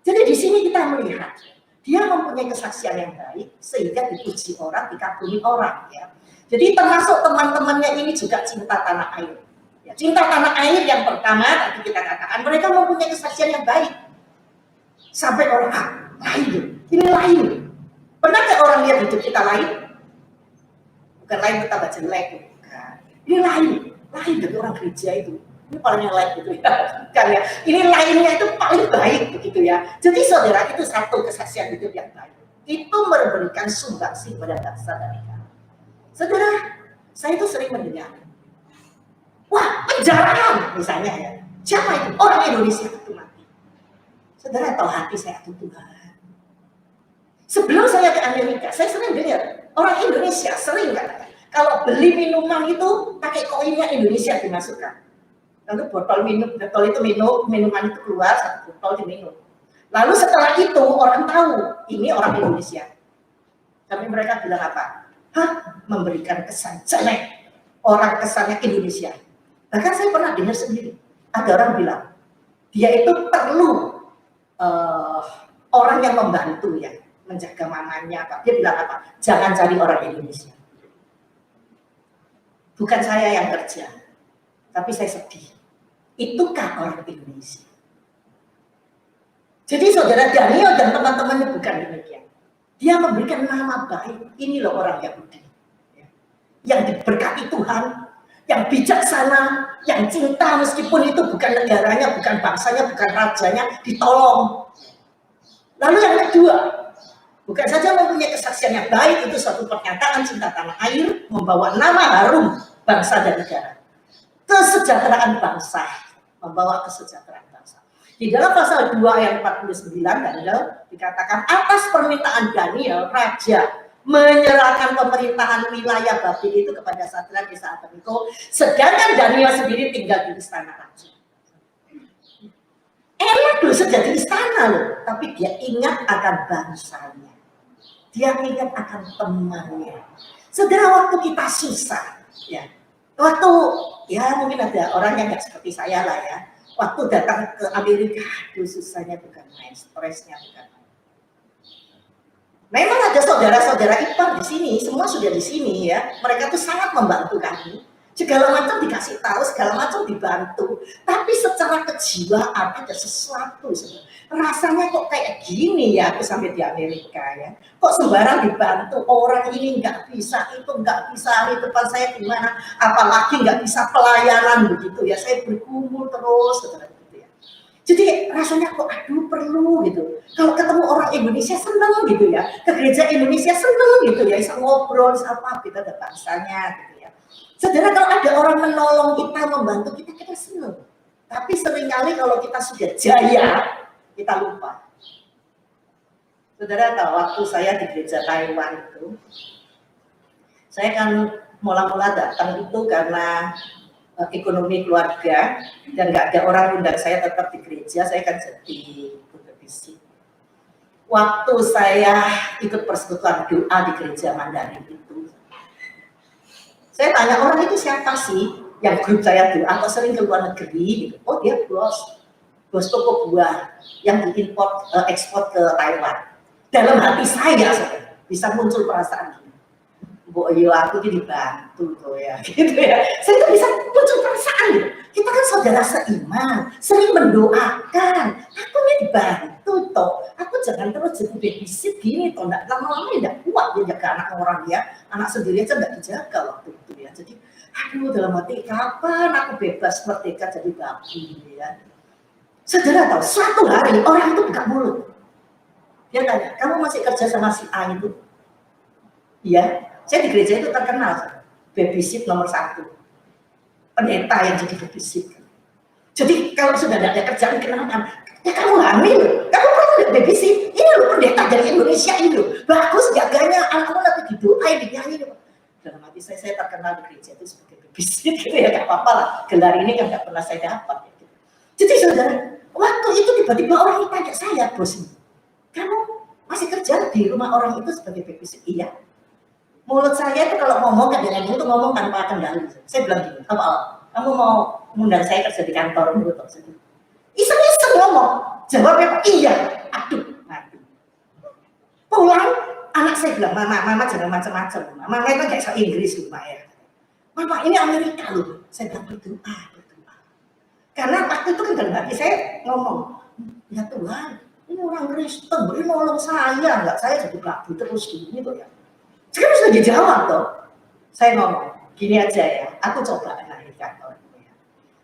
Jadi di sini kita melihat dia mempunyai kesaksian yang baik sehingga dipuji orang, dikagumi orang. Ya. Jadi termasuk teman-temannya ini juga cinta tanah air. Ya, cinta tanah air yang pertama tadi kita katakan mereka mempunyai kesaksian yang baik. Sampai orang lain, ini lain. Pernahkah orang lihat hidup kita lain? Bukan lain kita baca jelek, bukan. Ini lain dari orang gereja itu. Ini paling yang lain gitu ya, bukan ya. Ini lainnya itu paling baik begitu ya. Jadi saudara itu satu kesaksian hidup yang baik. Itu memberikan sumbangsi pada bangsa dan negara. Saudara, saya itu sering mendengar. Wah, penjaraan misalnya ya. Siapa itu? Orang Indonesia itu mati. Saudara tahu hati saya itu Tuhan. Sebelum saya ke Amerika, saya sering dengar orang Indonesia sering katakan kalau beli minuman itu pakai koinnya Indonesia dimasukkan. Lalu botol itu minuman itu keluar, satu botol diminum. Lalu setelah itu orang tahu ini orang Indonesia. Tapi mereka bilang apa? Memberikan kesan jelek. Orang kesannya Indonesia. Bahkan saya pernah dengar sendiri. Ada orang bilang dia itu perlu orang yang membantu ya, menjaga mamanya. Dia bilang apa? Jangan cari orang Indonesia. Bukan saya yang kerja, tapi saya sedih. Itukah orang Indonesia? Jadi saudara Daniel dan teman-temannya bukan demikian. Dia memberikan nama baik. Ini loh orang Yahudi. Yang diberkati Tuhan, yang bijaksana, yang cinta meskipun itu bukan negaranya, bukan bangsanya, bukan rajanya, ditolong. Lalu yang kedua, bukan saja mempunyai kesaksian yang baik, itu suatu pernyataan cinta tanah air, membawa nama harum bangsa dan negara. Kesejahteraan bangsa, membawa kesejahteraan bangsa. Di dalam pasal 2 ayat 49 Daniel dikatakan atas permintaan Daniel, raja menyerahkan pemerintahan wilayah Babel itu kepada Sadrak, Mesakh, Abednego, sedangkan Daniel sendiri tinggal di istana raja. Enak loh sudah di istana loh, tapi dia ingat akan bangsanya. Dia ingat akan temannya. Saudara, waktu kita susah, ya, waktu ya mungkin ada orang yang nggak seperti saya lah ya, waktu datang ke Amerika, aduh susahnya bukan main, stresnya bukan main. Memang ada saudara-saudara ipar di sini, semua sudah di sini ya, mereka tuh sangat membantu kami. Segala macam dikasih tahu, segala macam dibantu. Tapi secara kejiwaan ada sesuatu. Rasanya kok kayak gini ya, aku sampai di Amerika ya. Kok sembarang dibantu, orang ini nggak bisa, itu nggak bisa, di depan saya gimana. Apalagi nggak bisa pelayanan begitu ya. Saya bergumul terus, gitu ya. Jadi rasanya kok aduh perlu gitu. Kalau ketemu orang Indonesia seneng gitu ya. Ke gereja Indonesia seneng gitu ya. Bisa ngobrol, bisa apa, kita ada bangsanya gitu ya. Saudara, kalau ada orang menolong kita, membantu kita, kita senang. Tapi seringkali kalau kita sudah jaya, kita lupa. Saudara tahu, waktu saya di gereja Taiwan itu, saya kan mula-mula datang itu karena ekonomi keluarga, dan nggak ada orang undang saya tetap di gereja, saya kan jadi berbisik. Waktu saya ikut persekutuan doa di gereja Mandarin itu, Saya tanya orang itu siapa sih yang grup saya doa atau sering ke luar negeri gitu. Oh dia bos toko buah yang diimpor ekspor ke Taiwan. Dalam hati saya bisa muncul perasaan gini. Bu, yo aku ini dibantu tuh ya, gitu ya. Saya tuh bisa muncul perasaan gitu. Kita kan saudara seiman, sering mendoakan. Aku ini dibantu toh. Aku jangan terus jadi babysit gini toh. Nggak lama-lama tidak kuat dia jaga anak orang ya. Anak sendiri aja nggak dijaga waktu itu ya. Jadi, aduh dalam hati kapan aku bebas merdeka jadi babi ya. Saudara tahu, suatu hari orang itu buka mulut. Dia tanya, kamu masih kerja sama si A itu? Iya. Saya di gereja itu terkenal, babysit nomor 1. Pendeta yang jadi babysit. Jadi kalau sudah tidak ada kerjaan kenalan, ya kamu hamil, kamu perlu babysit. Ini loh pendeta dari Indonesia ini loh, bagus jaganya, kamu nanti didoain, dinyanyi. Dalam hati saya terkenal di gereja itu sebagai babysit, gitu ya, gak apa-apa lah. Gelar ini kan gak pernah saya dapat. Gitu. Jadi saudara, waktu itu tiba-tiba orang itu tanya saya, bos, kamu masih kerja di rumah orang itu sebagai babysit? Iya. Mulut saya itu kalau ngomong kadang-kadang itu ngomong tanpa kendali. Saya bilang gini, kamu mau mengundang saya kerja di kantor menurut saya. Iseng-iseng ngomong, jawabnya apa? Iya. Aduh, mati. Pulang, anak saya bilang, mama jangan macam-macam. Mama itu kayak bahasa Inggris loh, ya. Mama ini Amerika loh. Saya bilang berdoa. Karena waktu itu kan dalam hati saya ngomong, ya Tuhan, ini orang Kristen, beri nolong saya, nggak saya jadi babi terus gini tuh ya. Sekarang sudah dijawab toh. Saya ngomong, gini aja ya, aku coba di kantor. Ya.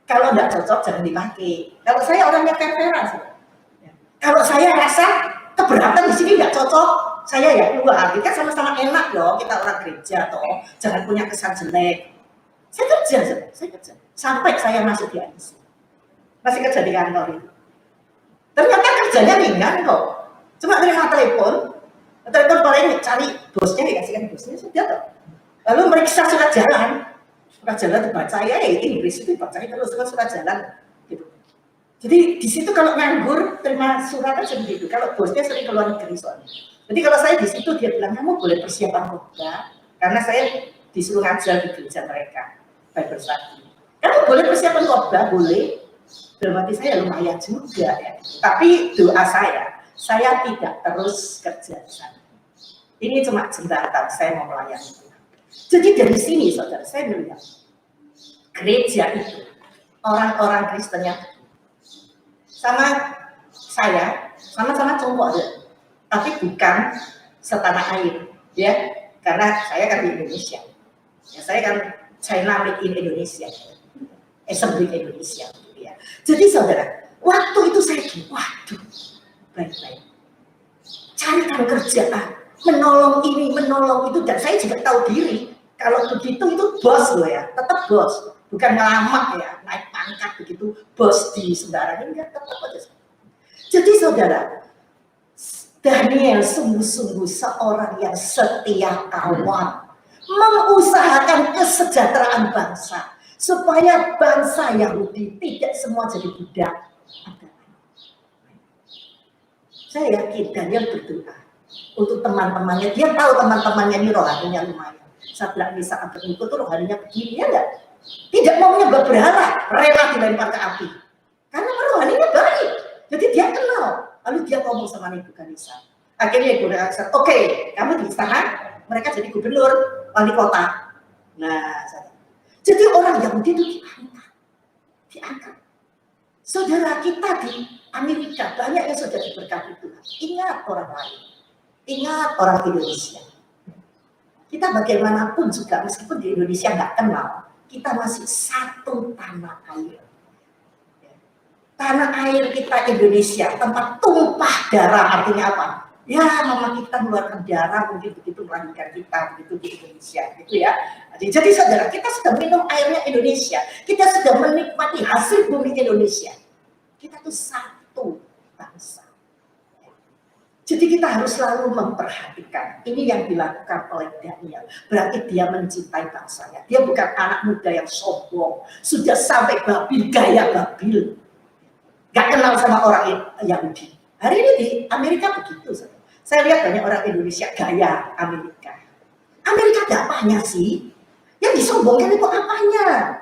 Kalau nggak cocok jangan dipakai. Kalau saya orangnya fair-fairan. Ya. Kalau saya rasa keberatan di sini nggak cocok, saya ya keluar. Kita sama-sama enak loh, kita orang gereja toh. Jangan punya kesan jelek. Saya kerja. Sampai saya masuk di AIC. Masih kerja di kantor itu. Ternyata kerjanya ringan kok. Cuma terima telepon paling cari bosnya, dikasihkan bosnya sudah toh. Lalu meriksa surat jalan dibaca ya Inggris itu dibacanya terus surat jalan gitu. Jadi di situ kalau nganggur terima surat aja begitu. Kalau bosnya sering keluar negeri soalnya. Jadi kalau saya di situ dia bilang kamu boleh persiapan khotbah karena saya disuruh ngajar di gereja mereka Bible study. Kamu boleh persiapan khotbah boleh. Dalam hati saya lumayan juga ya. Tapi doa saya tidak terus kerja di sana. Ini cuma jembatan saya mau melayani Tuhan. Jadi dari sini saudara saya melihat gereja itu orang-orang Kristen yang sama saya sama-sama congkok ya, tapi bukan setanah air ya, karena saya kan di Indonesia. Ya, saya kan China made in Indonesia, Assembly Indonesia. Ya. Jadi saudara, waktu itu saya bilang, waduh, baik-baik. Carikan kerjaan, menolong ini, menolong itu, dan saya juga tahu diri. Kalau begitu itu bos loh ya, tetap bos, bukan ngelamak ya, naik pangkat begitu, bos di sembarangan enggak, tetap aja. Jadi saudara, Daniel sungguh-sungguh seorang yang setia kawan, mengusahakan kesejahteraan bangsa, supaya bangsa Yahudi tidak semua jadi budak. Saya yakin Daniel berdoa untuk teman-temannya. Dia tahu teman-temannya ini rohaninya lumayan. Sadrak Mesak Abednego itu rohaninya begini ya enggak? Tidak mau menyembah berhala, rela dilempar ke api. Karena rohaninya baik. Jadi dia kenal. Lalu dia ngomong sama Nebukadnezar. Akhirnya Nebukadnezar, oke, kamu di istana, mereka jadi gubernur, wali kota. Nah, jadi orang Yahudi itu diangkat. Saudara kita di Amerika banyak yang sudah diberkati Tuhan. Ingat orang lain, ingat orang Indonesia. Kita bagaimanapun juga meskipun di Indonesia nggak kenal, kita masih satu tanah air. Tanah air kita Indonesia, tempat tumpah darah artinya apa? Ya, mama kita mengeluarkan darah mungkin begitu melahirkan kita begitu di Indonesia, gitu ya. Jadi saudara, kita sudah minum airnya Indonesia, kita sudah menikmati hasil bumi Indonesia. Kita tuh satu bangsa. Jadi kita harus selalu memperhatikan ini yang dilakukan oleh Daniel. Berarti dia mencintai bangsanya. Dia bukan anak muda yang sombong, sudah sampai babil, gaya babil. Gak kenal sama orang Yahudi. Hari ini di Amerika begitu. Saya lihat banyak orang Indonesia gaya Amerika. Amerika ada apanya sih? Yang disombongkan itu apanya?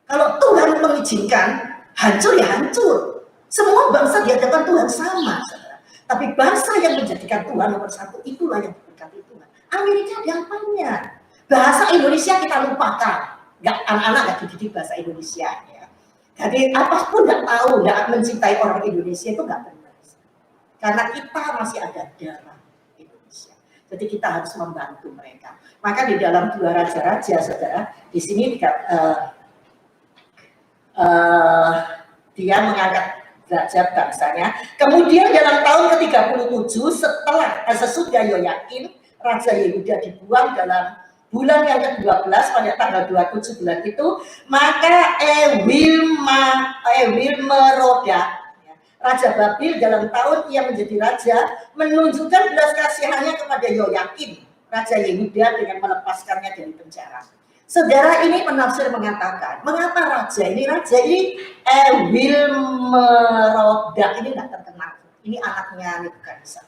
Kalau Tuhan mengizinkan, hancur ya hancur. Semua bangsa di hadapan Tuhan sama, saudara. Tapi bangsa yang menjadikan Tuhan nomor satu, itulah yang diberkati Tuhan. Amerika ada apanya? Bahasa Indonesia kita lupakan. Anak-anak nggak dididik bahasa Indonesia. Ya. Jadi apapun nggak tahu, nggak mencintai orang Indonesia itu nggak benar. Karena kita masih ada darah Indonesia. Jadi kita harus membantu mereka. Maka di dalam 2 Raja-Raja, saudara, di sini dia mengangkat derajat bangsanya. Kemudian dalam tahun ke-37 sesudah Yoyakim, Raja Yehuda dibuang dalam bulan yang ke-12 pada tanggal 27 bulan itu, maka Ewilmerodak, Raja Babil dalam tahun ia menjadi raja, menunjukkan belas kasihannya kepada Yoyakim, Raja Yehuda dengan melepaskannya dari penjara. Saudara, ini penafsir mengatakan, mengapa raja ini Ewilmerodak ini nggak terkenal. Ini anaknya Nebukadnezar.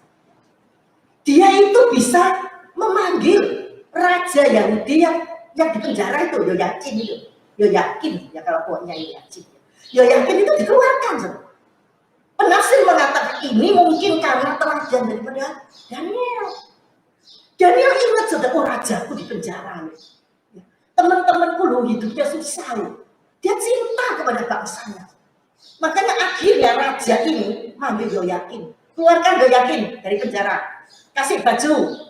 Dia itu bisa memanggil raja Yahudi yang di penjara itu, Yoyakim ya kalau pokoknya Yoyakim itu dikeluarkan. Penafsir mengatakan ini mungkin karena teladan daripada Daniel. Daniel ingat saudara, rajaku di penjara. Teman-temanku loh hidupnya susah. Dia cinta kepada bangsanya. Makanya akhirnya raja ini manggil Yoyakim, keluarkan Yoyakim dari penjara, kasih baju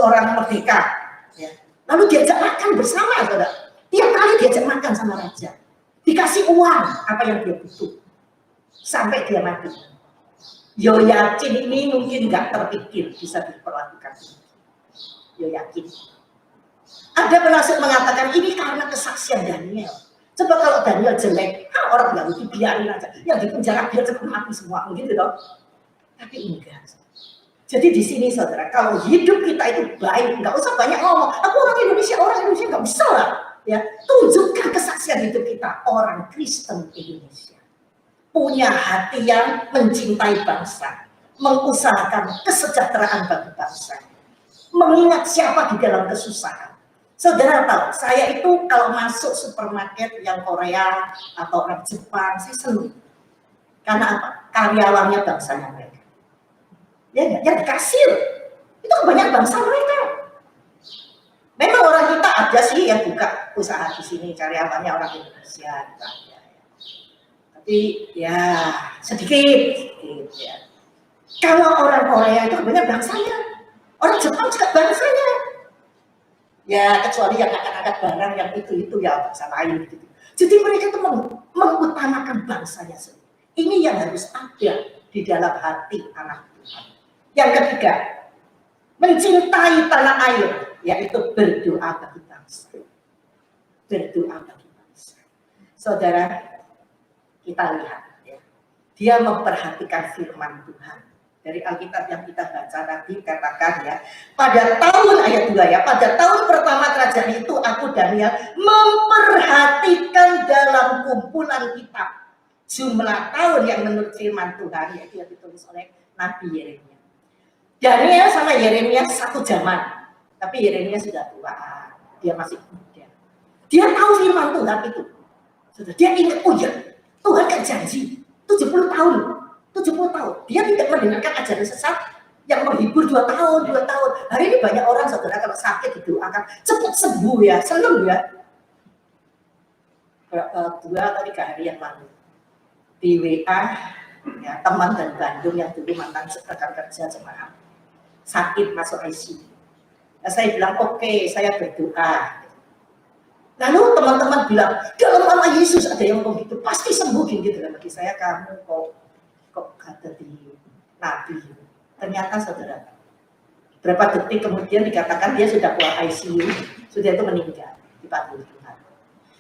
orang merdeka. Ya. Lalu diajak makan bersama, saudara. Tiap kali diajak makan sama raja, dikasih uang apa yang dia butuh sampai dia mati. Yoyakim ini mungkin nggak terpikir bisa diperlakukan. Yoyakim. Ada penafsir mengatakan ini karena kesaksian Daniel. Coba kalau Daniel jelek, orang Yahudi biarin aja. Yang di penjara biar cepat mati semua, gitu dong. Tapi enggak. Jadi di sini saudara, kalau hidup kita itu baik, nggak usah banyak ngomong. Aku orang Indonesia nggak bisa lah. Ya, tunjukkan kesaksian hidup kita, orang Kristen Indonesia punya hati yang mencintai bangsa, mengusahakan kesejahteraan bagi bangsa, mengingat siapa di dalam kesusahan. Saudara tahu, saya itu kalau masuk supermarket yang Korea atau orang Jepang, saya senang. Karena apa? Karyawannya bangsanya mereka. Ya, yang kasir itu banyak bangsa mereka. Memang orang kita ada sih yang buka usaha di sini, karyawannya orang Indonesia. Tapi ya sedikit ya. Kalau orang Korea itu banyak bangsanya, orang Jepang juga bangsanya. Ya kecuali yang angkat-angkat barang yang itu ya bangsa lain gitu. Jadi mereka itu mengutamakan bangsanya sendiri. Ini yang harus ada di dalam hati anak Tuhan. Yang ketiga, mencintai tanah air, yaitu berdoa bagi bangsa. Berdoa bagi bangsa. Saudara, kita lihat ya, dia memperhatikan firman Tuhan. Dari Alkitab yang kita baca tadi katakan ya, pada tahun ayat 2 ya, pada tahun pertama kerajaan itu aku Daniel memperhatikan dalam kumpulan kitab jumlah tahun yang menurut firman Tuhan, yaitu yang ditulis oleh Nabi Yeremia. Daniel sama Yeremia satu zaman, tapi Yeremia sudah tua, dia masih muda. Dia tahu firman Tuhan itu. Dia ingat, oh ya, Tuhan kan janji 70 tahun. Dia tidak mendengarkan ajaran sesat yang menghibur 2 tahun. Hari ini banyak orang saudara kalau sakit didoakan cepat sembuh ya, senang ya. 2 atau 3 hari yang lalu di WA ya, teman dari Bandung yang dulu mantan rekan kerja jemaat sakit masuk ICU. Nah, saya bilang oke, saya berdoa. Lalu teman-teman bilang dalam nama Yesus ada yang ngomong gitu, pasti sembuh gitu. Dan bagi saya kamu kok kata di Nabi. Ternyata saudara, berapa detik kemudian dikatakan dia sudah keluar ICU, sudah itu meninggal dipanggil Tuhan.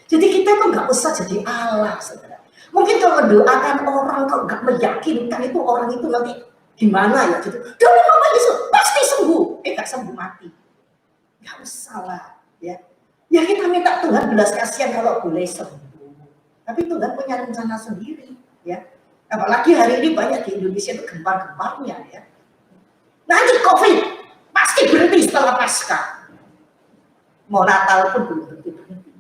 Jadi kita tuh nggak usah jadi Allah, saudara. Mungkin kalau mendoakan orang kalau nggak meyakinkan itu orang itu nanti gimana ya gitu. Dalam nama Yesus pasti sembuh, nggak sembuh mati. Nggak usah lah, ya. Ya kita minta Tuhan belas kasihan kalau boleh sembuh. Tapi Tuhan punya rencana sendiri, ya. Apalagi hari ini banyak di Indonesia itu gempar-gemparnya ya. Nanti COVID pasti berhenti setelah Paskah. Mau Natal pun belum berhenti.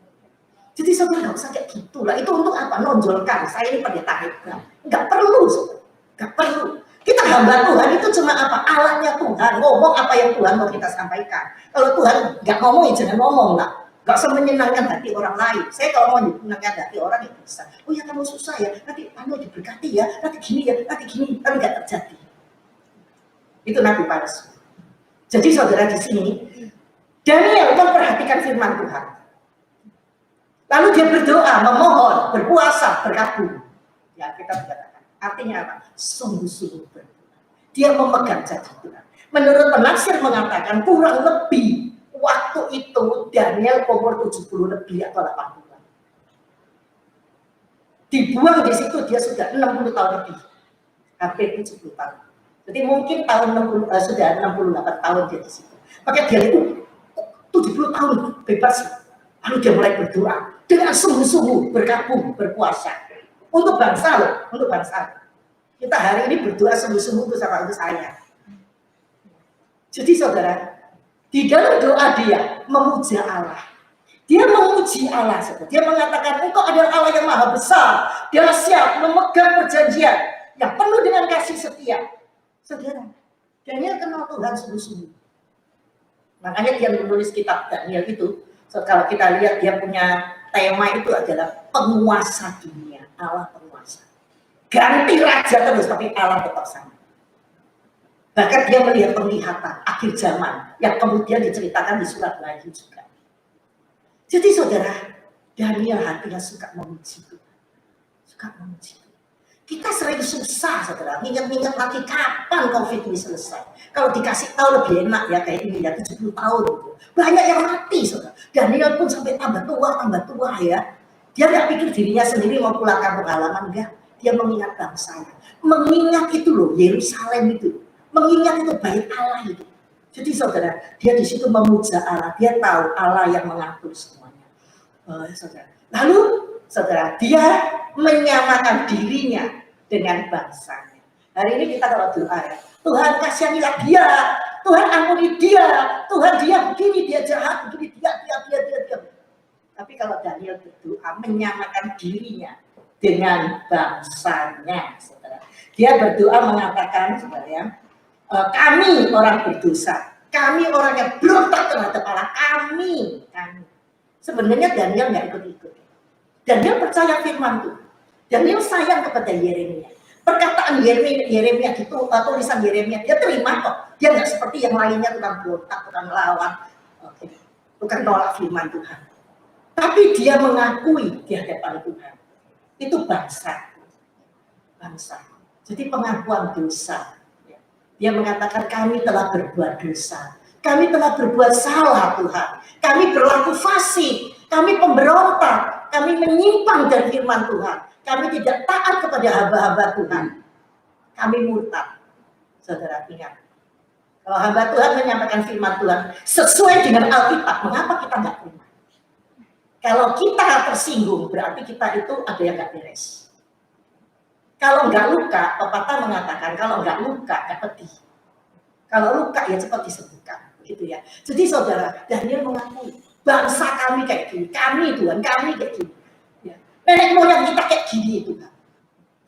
Jadi saudara nggak usah kayak gitu lah. Itu untuk apa? Nonjolkan saya ini pendeta hebat. Nggak perlu, saudara. Nggak perlu. Kita hamba Tuhan itu cuma apa? Alatnya Tuhan. Ngomong apa yang Tuhan mau kita sampaikan. Kalau Tuhan nggak ngomong, ya jangan ngomong lah. Nggak usah menyenangkan hati orang lain. Saya kalau mau menyenangkan hati orang ya bisa. Oh ya kamu susah ya. Nanti kamu diberkati ya. Nanti gini ya. Nanti gini. Tapi nggak terjadi. Itu nabi palsu. Jadi saudara di sini, Daniel memperhatikan firman Tuhan. Lalu dia berdoa, memohon, berpuasa, berkabung. Ya kita berkatakan. Artinya apa? Sungguh-sungguh berdoa. Dia memegang janji Tuhan. Menurut penaksir mengatakan kurang lebih waktu itu Daniel umur 70 lebih atau 80. Dibuang di situ dia sudah 60 tahun lebih. Hampir 70 tahun. Jadi mungkin tahun 60, sudah 68 tahun dia di situ. Maka dia itu 70 tahun bebas. Lalu dia mulai berdoa dengan sungguh-sungguh berkabung, berpuasa untuk bangsa loh, untuk bangsa. Kita hari ini berdoa sungguh-sungguh untuk saya. Jadi saudara, di dalam doa dia memuja Allah. Dia memuji Allah, saudara. Dia mengatakan engkau adalah Allah yang maha besar. Dia siap memegang perjanjian yang penuh dengan kasih setia. Saudara, Daniel kenal Tuhan sungguh-sungguh. Makanya dia menulis kitab Daniel itu. So, kalau kita lihat dia punya tema itu adalah penguasa dunia, Allah penguasa. Ganti raja terus, tapi Allah tetap sama. Bahkan dia melihat penglihatan akhir zaman yang kemudian diceritakan di surat Wahyu juga. Jadi saudara, Daniel hatinya suka memuji Tuhan. Suka memuji Tuhan. Kita sering susah, saudara, ingat-ingat lagi kapan COVID ini selesai. Kalau dikasih tahu lebih enak ya, kayak ini ya, 70 tahun gitu. Banyak yang mati, saudara. Daniel pun sampai tambah tua ya. Dia nggak pikir dirinya sendiri mau pulang kampung halaman, enggak. Dia mengingat bangsanya. Mengingat itu loh, Yerusalem itu. Mengingat itu bait Allah itu. Jadi saudara, dia di situ memuja Allah. Dia tahu Allah yang mengatur semuanya. Saudara. Lalu, saudara, dia menyamakan dirinya dengan bangsanya. Hari ini kita kalau doa ya, Tuhan kasihanilah dia, Tuhan ampuni dia, Tuhan dia begini, dia jahat, begini, dia. Tapi kalau Daniel berdoa menyamakan dirinya dengan bangsanya, saudara. Dia berdoa mengatakan, saudara ya, kami orang berdosa, kami orang yang berontak terhadap Allah, kami. Sebenarnya Daniel nggak ikut-ikut. Daniel percaya firman Tuhan. Daniel sayang kepada Yeremia. Perkataan Yeremia itu, tulisan Yeremia, dia terima kok. Dia nggak seperti yang lainnya tukang berontak, tukang melawan, tukang nolak firman Tuhan. Tapi dia mengakui di hadapan Tuhan. Itu bangsa. Jadi pengakuan dosa. Dia mengatakan kami telah berbuat dosa. Kami telah berbuat salah Tuhan. Kami berlaku fasik. Kami pemberontak. Kami menyimpang dari firman Tuhan. Kami tidak taat kepada hamba-hamba Tuhan. Kami murtad. Saudara ingat. Kalau hamba Tuhan menyampaikan firman Tuhan sesuai dengan Alkitab, mengapa kita nggak terima? Kalau kita tersinggung, berarti kita itu ada yang nggak beres. Kalau nggak luka, pepatah mengatakan kalau nggak luka, nggak pedih. Kalau luka ya cepat disembuhkan, begitu ya. Jadi saudara, Daniel mengakui bangsa kami kayak gini, kami Tuhan, kami kayak gini. Ya. Nenek moyang kita kayak gini Tuhan.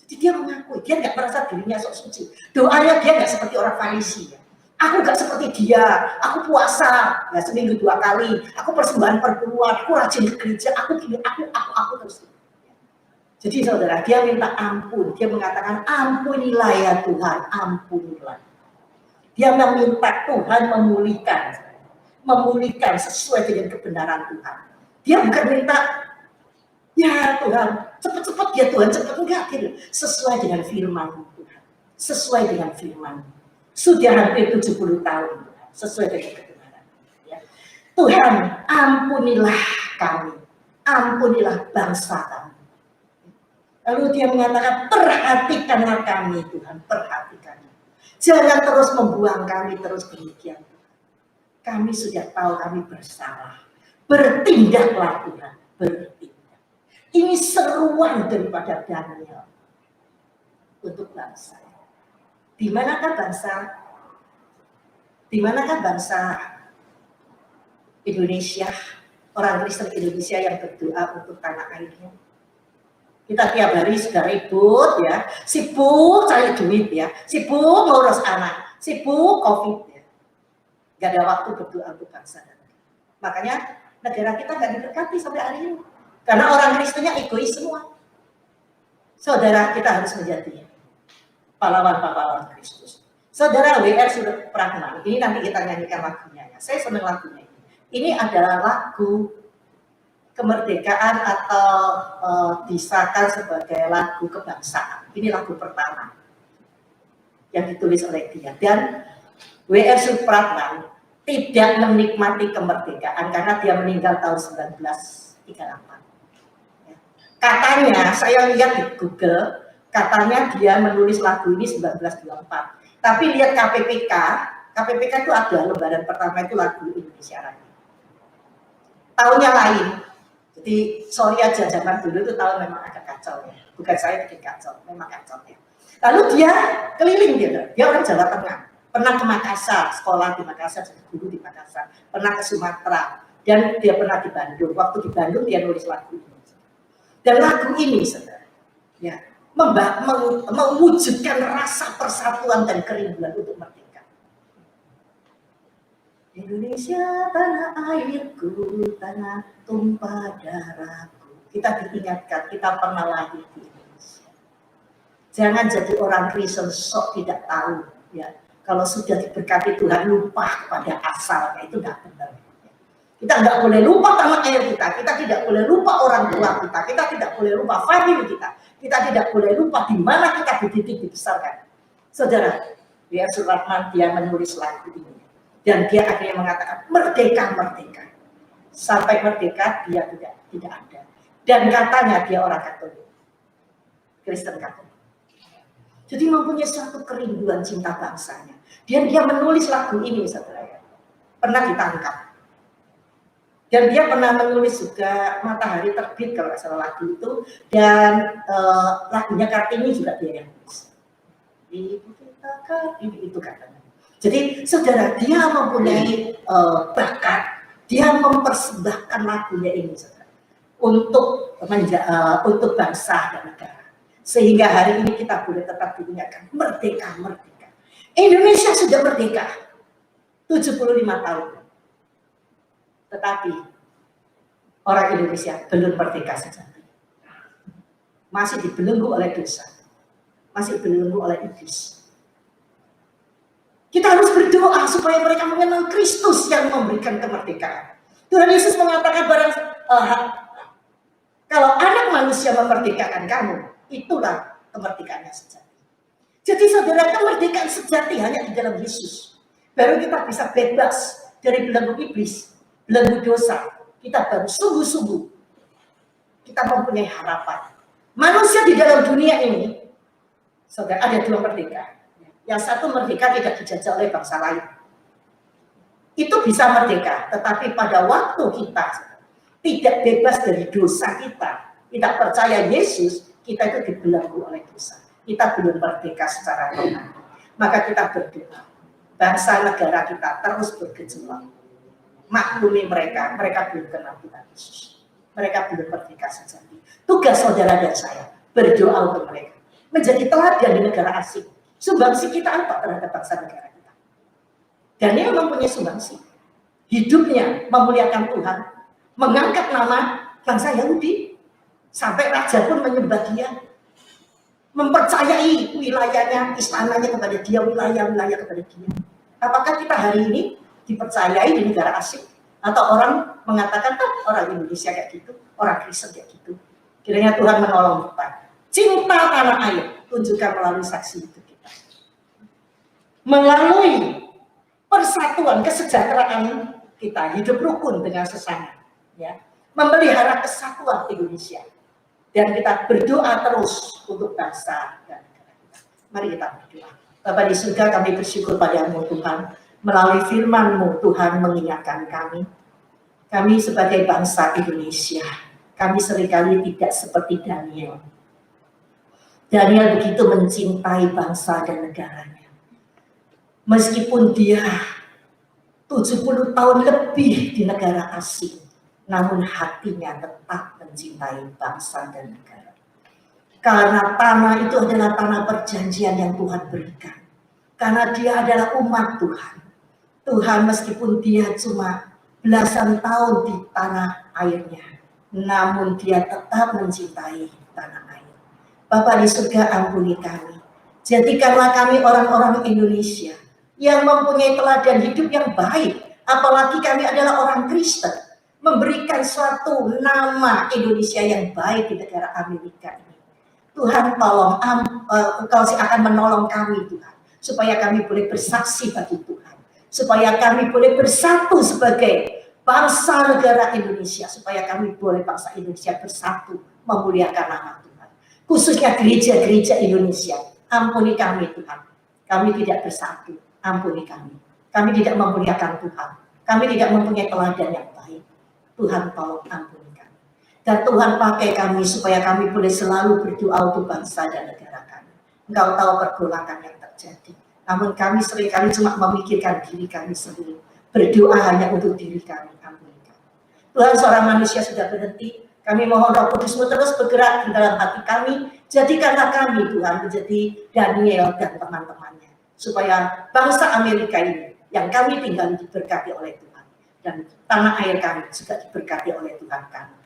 Jadi dia mengakui, dia nggak merasa dirinya sok suci. Doanya dia nggak seperti orang Farisi ya. Aku nggak seperti dia, aku puasa, ya seminggu 2 kali, aku persembahan perpuluhan, aku rajin ke gereja, aku gini, aku terus. Jadi saudara, dia minta ampun. Dia mengatakan, ampunilah ya Tuhan, ampunilah. Dia meminta Tuhan memulihkan sesuai dengan kebenaran Tuhan. Dia bukan minta, ya Tuhan, cepat-cepat ya Tuhan, cepat enggak. Sesuai dengan firman Tuhan. Sesuai dengan firman. Sudah hampir 70 tahun, sesuai dengan kebenaran. Ya. Tuhan, ampunilah kami. Ampunilah bangsa kami. Lalu dia mengatakan, perhatikanlah kami Tuhan, perhatikan. Jangan terus membuang kami terus demikian. Kami sudah tahu kami bersalah. Bertindaklah Tuhan, bertindak. Ini seruan daripada Daniel untuk bangsa. Di manakah bangsa Indonesia, orang Kristen Indonesia yang berdoa untuk tanah airnya. Kita tiap hari sudah ribut ya, sibuk cari duit ya, sibuk ngurus anak, sibuk COVID ya. Gak ada waktu berdoa untuk bangsa dan negara. Makanya negara kita gak diberkati sampai hari ini. Karena orang Kristennya egois semua. Saudara, kita harus menjadi pahlawan-pahlawan Kristus. Saudara WR sudah pernah, ini nanti kita nyanyikan lagunya ya. Saya senang lagunya ini. Ini adalah lagu kemerdekaan atau disahkan sebagai lagu kebangsaan. Ini lagu pertama yang ditulis oleh dia. Dan W.R. Supratman tidak menikmati kemerdekaan karena dia meninggal tahun 1938. Katanya, saya lihat di Google, katanya dia menulis lagu ini 1924. Tapi lihat KPPK itu ada lembaran pertama itu lagu Indonesia Raya. Tahunnya lain. Jadi sorry aja, zaman dulu itu tahun memang agak kacau ya. Bukan saya bikin kacau, memang kacau ya. Lalu dia keliling dia orang Jawa Tengah. Pernah ke Makassar, sekolah di Makassar, jadi guru di Makassar. Pernah ke Sumatera, dan dia pernah di Bandung. Waktu di Bandung dia nulis lagu ini. Dan lagu ini, saudara, ya, mewujudkan rasa persatuan dan kerinduan untuk merdeka. Indonesia tanah airku, tanah tumpah darahku. Kita diingatkan, kita pernah lahir di Indonesia. Jangan jadi orang Kristen sok tidak tahu, ya. Kalau sudah diberkati Tuhan lupa pada asalnya, itu nggak benar. Kita nggak boleh lupa tanah air kita tidak boleh lupa orang tua kita tidak boleh lupa family kita tidak boleh lupa di mana kita dididik dibesarkan. Saudara, W.R. Supratman dia menulis lagu ini. Dan dia akhirnya mengatakan merdeka, merdeka. Sampai merdeka dia tidak ada. Dan katanya dia orang Katolik, Kristen Katolik. Jadi mempunyai suatu kerinduan cinta bangsanya. Dan dia menulis lagu ini, saudara. Pernah ditangkap. Dan dia pernah menulis juga Matahari Terbit kalau nggak salah lagu itu. Dan lagunya Kartini juga dia yang nulis. Ibu kita Kartini itu katanya. Jadi saudara, dia mempunyai bakat, dia mempersembahkan lagunya ini saudara, untuk bangsa dan negara. Sehingga hari ini kita boleh tetap diingatkan, merdeka, merdeka. Indonesia sudah merdeka, 75 tahun. Tetapi orang Indonesia belum merdeka sejati. Masih dibelenggu oleh dosa, masih dibelenggu oleh iblis. Kita harus berdoa supaya mereka mengenal Kristus yang memberikan kemerdekaan. Tuhan Yesus mengatakan kalau anak manusia memerdekakan kamu, itulah kemerdekaannya sejati. Jadi saudara, kemerdekaan sejati hanya di dalam Yesus. Baru kita bisa bebas dari belenggu iblis, belenggu dosa. Kita baru sungguh-sungguh kita mempunyai harapan. Manusia di dalam dunia ini, saudara, ada dua merdeka. Yang satu merdeka tidak dijajah oleh bangsa lain. Itu bisa merdeka, tetapi pada waktu kita tidak bebas dari dosa kita, tidak percaya Yesus, kita itu dibelenggu oleh dosa. Kita belum merdeka secara rohani. Maka kita berdoa, bangsa negara kita terus bergejolak. Maklumi mereka belum kenal Tuhan Yesus. Mereka belum merdeka sejati. Tugas saudara dan saya, berdoa untuk mereka. Menjadi teladan di negara asing. Sumbangsi kita apa terhadap bangsa negara kita? Daniel mempunyai sumbangsi. Hidupnya memuliakan Tuhan, mengangkat nama bangsa Yahudi, sampai raja pun menyembah dia, mempercayai wilayahnya, istananya kepada dia, wilayah-wilayah kepada dia. Apakah kita hari ini dipercayai di negara asing? Atau orang mengatakan, orang Indonesia kayak gitu, orang Kristen kayak gitu. Kiranya Tuhan menolong kita. Cinta tanah air, tunjukkan melalui saksi itu. Melalui persatuan kesejahteraan kita hidup rukun dengan sesama, ya, memelihara kesatuan Indonesia, dan kita berdoa terus untuk bangsa dan negara kita. Mari kita berdoa. Bapa di surga, kami bersyukur padamu Tuhan, melalui firman-Mu Tuhan mengingatkan kami sebagai bangsa Indonesia, kami seringkali tidak seperti Daniel. Daniel begitu mencintai bangsa dan negaranya. Meskipun dia 70 tahun lebih di negara asing, namun hatinya tetap mencintai bangsa dan negara. Karena tanah itu adalah tanah perjanjian yang Tuhan berikan. Karena dia adalah umat Tuhan. Tuhan meskipun dia cuma belasan tahun di tanah airnya, namun dia tetap mencintai tanah air. Bapa di surga, ampuni kami. Jadikanlah kami orang-orang Indonesia yang mempunyai teladan hidup yang baik. Apalagi kami adalah orang Kristen, memberikan suatu nama Indonesia yang baik di negara Amerika ini. Tuhan tolong, Engkau akan menolong kami Tuhan, supaya kami boleh bersaksi bagi Tuhan, supaya kami boleh bersatu sebagai bangsa negara Indonesia, supaya kami boleh bangsa Indonesia bersatu memuliakan nama Tuhan. Khususnya gereja-gereja Indonesia, ampuni kami Tuhan, kami tidak bersatu, ampuni kami. Kami tidak memuliakan Tuhan, kami tidak mempunyai teladan yang baik. Tuhan tolong ampuni kami. Dan Tuhan pakai kami supaya kami boleh selalu berdoa untuk bangsa dan negara kami. Engkau tahu pergolakan yang terjadi. Namun kami seringkali cuma memikirkan diri kami sendiri. Berdoa hanya untuk diri kami. Ampuni kami. Tuhan, seorang manusia sudah berhenti. Kami mohon Roh Kudus-Mu terus bergerak di dalam hati kami. Jadikanlah kami Tuhan menjadi Daniel dan teman-temannya. Supaya bangsa Amerika ini yang kami tinggal diberkati oleh Tuhan. Dan tanah air kami juga diberkati oleh Tuhan kami.